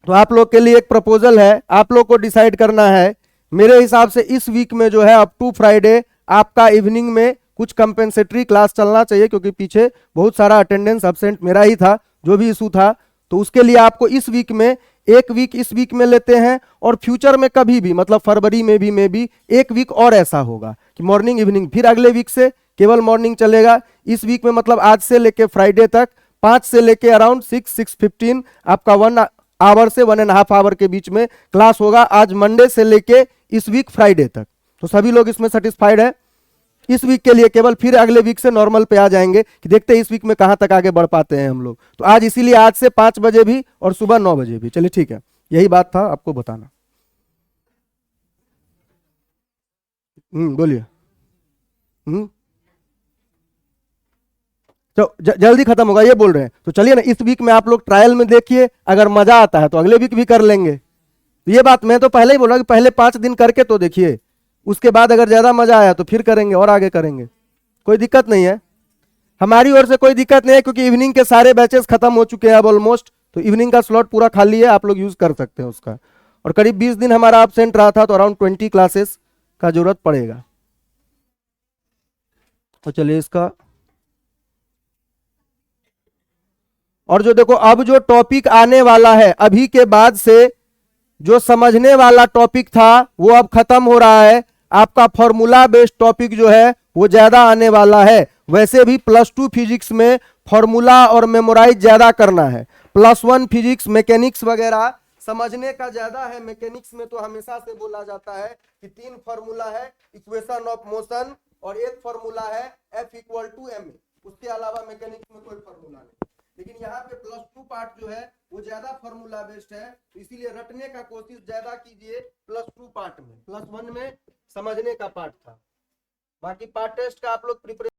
तो आप लोग के लिए एक प्रपोजल है, आप लोग को डिसाइड करना है। मेरे हिसाब से इस वीक में जो है अप टू फ्राइडे आपका इवनिंग में कुछ कंपेंसेटरी क्लास चलना चाहिए, क्योंकि पीछे बहुत सारा अटेंडेंस अब्सेंट मेरा ही था, जो भी इशू था। तो उसके लिए आपको इस वीक में एक वीक इस वीक में लेते हैं, और फ्यूचर में कभी भी मतलब फरवरी में भी एक वीक और ऐसा होगा कि मॉर्निंग इवनिंग, फिर अगले वीक से केवल मॉर्निंग चलेगा। इस वीक में मतलब आज से लेके फ्राइडे तक 5 से लेके अराउंड 6-6:15 आपका 1 आवर से 1.5 आवर के बीच में क्लास होगा, आज मंडे से लेके इस वीक फ्राइडे तक। तो सभी लोग इसमें सेटिस्फाइड है इस वीक के लिए, केवल फिर अगले वीक से नॉर्मल पे आ जाएंगे कि देखते हैं इस वीक में कहां तक आगे बढ़ पाते हैं हम लोग। तो आज इसीलिए आज से 5 बजे भी और सुबह 9 बजे भी। चलिए ठीक है, यही बात था आपको बताना। बोलिए। तो जल्दी खत्म होगा ये बोल रहे हैं। तो चलिए ना, इस वीक में आप लोग ट्रायल में देखिए, अगर मजा आता है तो अगले वीक भी कर लेंगे। तो ये बात मैं तो पहले ही बोला कि पहले 5 दिन करके तो देखिए, उसके बाद अगर ज्यादा मजा आया तो फिर करेंगे और आगे करेंगे, कोई दिक्कत नहीं है। हमारी ओर से कोई दिक्कत नहीं है, क्योंकि इवनिंग के सारे बैचेस खत्म हो चुके हैं अब ऑलमोस्ट। तो इवनिंग का स्लॉट पूरा खाली है, आप लोग यूज कर सकते हैं उसका। और करीब 20 दिन हमारा एब्सेंट रहा था, तो अराउंड 20 क्लासेस का जरूरत पड़ेगा। तो चलिए इसका, और जो देखो अब जो टॉपिक आने वाला है अभी के बाद से, जो समझने वाला टॉपिक था वो अब खत्म हो रहा है। आपका फॉर्मूला बेस्ड टॉपिक जो है वो ज्यादा आने वाला है। वैसे भी +2 फिजिक्स में फॉर्मूला और मेमोराइज ज्यादा करना है। +1 फिजिक्स मैकेनिक्स वगैरह समझने का ज्यादा है। मैकेनिक्स में तो हमेशा से बोला जाता है कि 3 फॉर्मूला है, इक्वेशन ऑफ मोशन, और एक फॉर्मूला है F = ma। उसके अलावा मैकेनिक्स में कोई फॉर्मूला नहीं। लेकिन यहाँ पे +2 पार्ट जो है वो ज्यादा फॉर्मूला बेस्ड है, तो इसीलिए रटने का कोशिश ज्यादा कीजिए +2 पार्ट में। +1 में समझने का पार्ट था, बाकी पार्ट टेस्ट का आप लोग प्रिपरेशन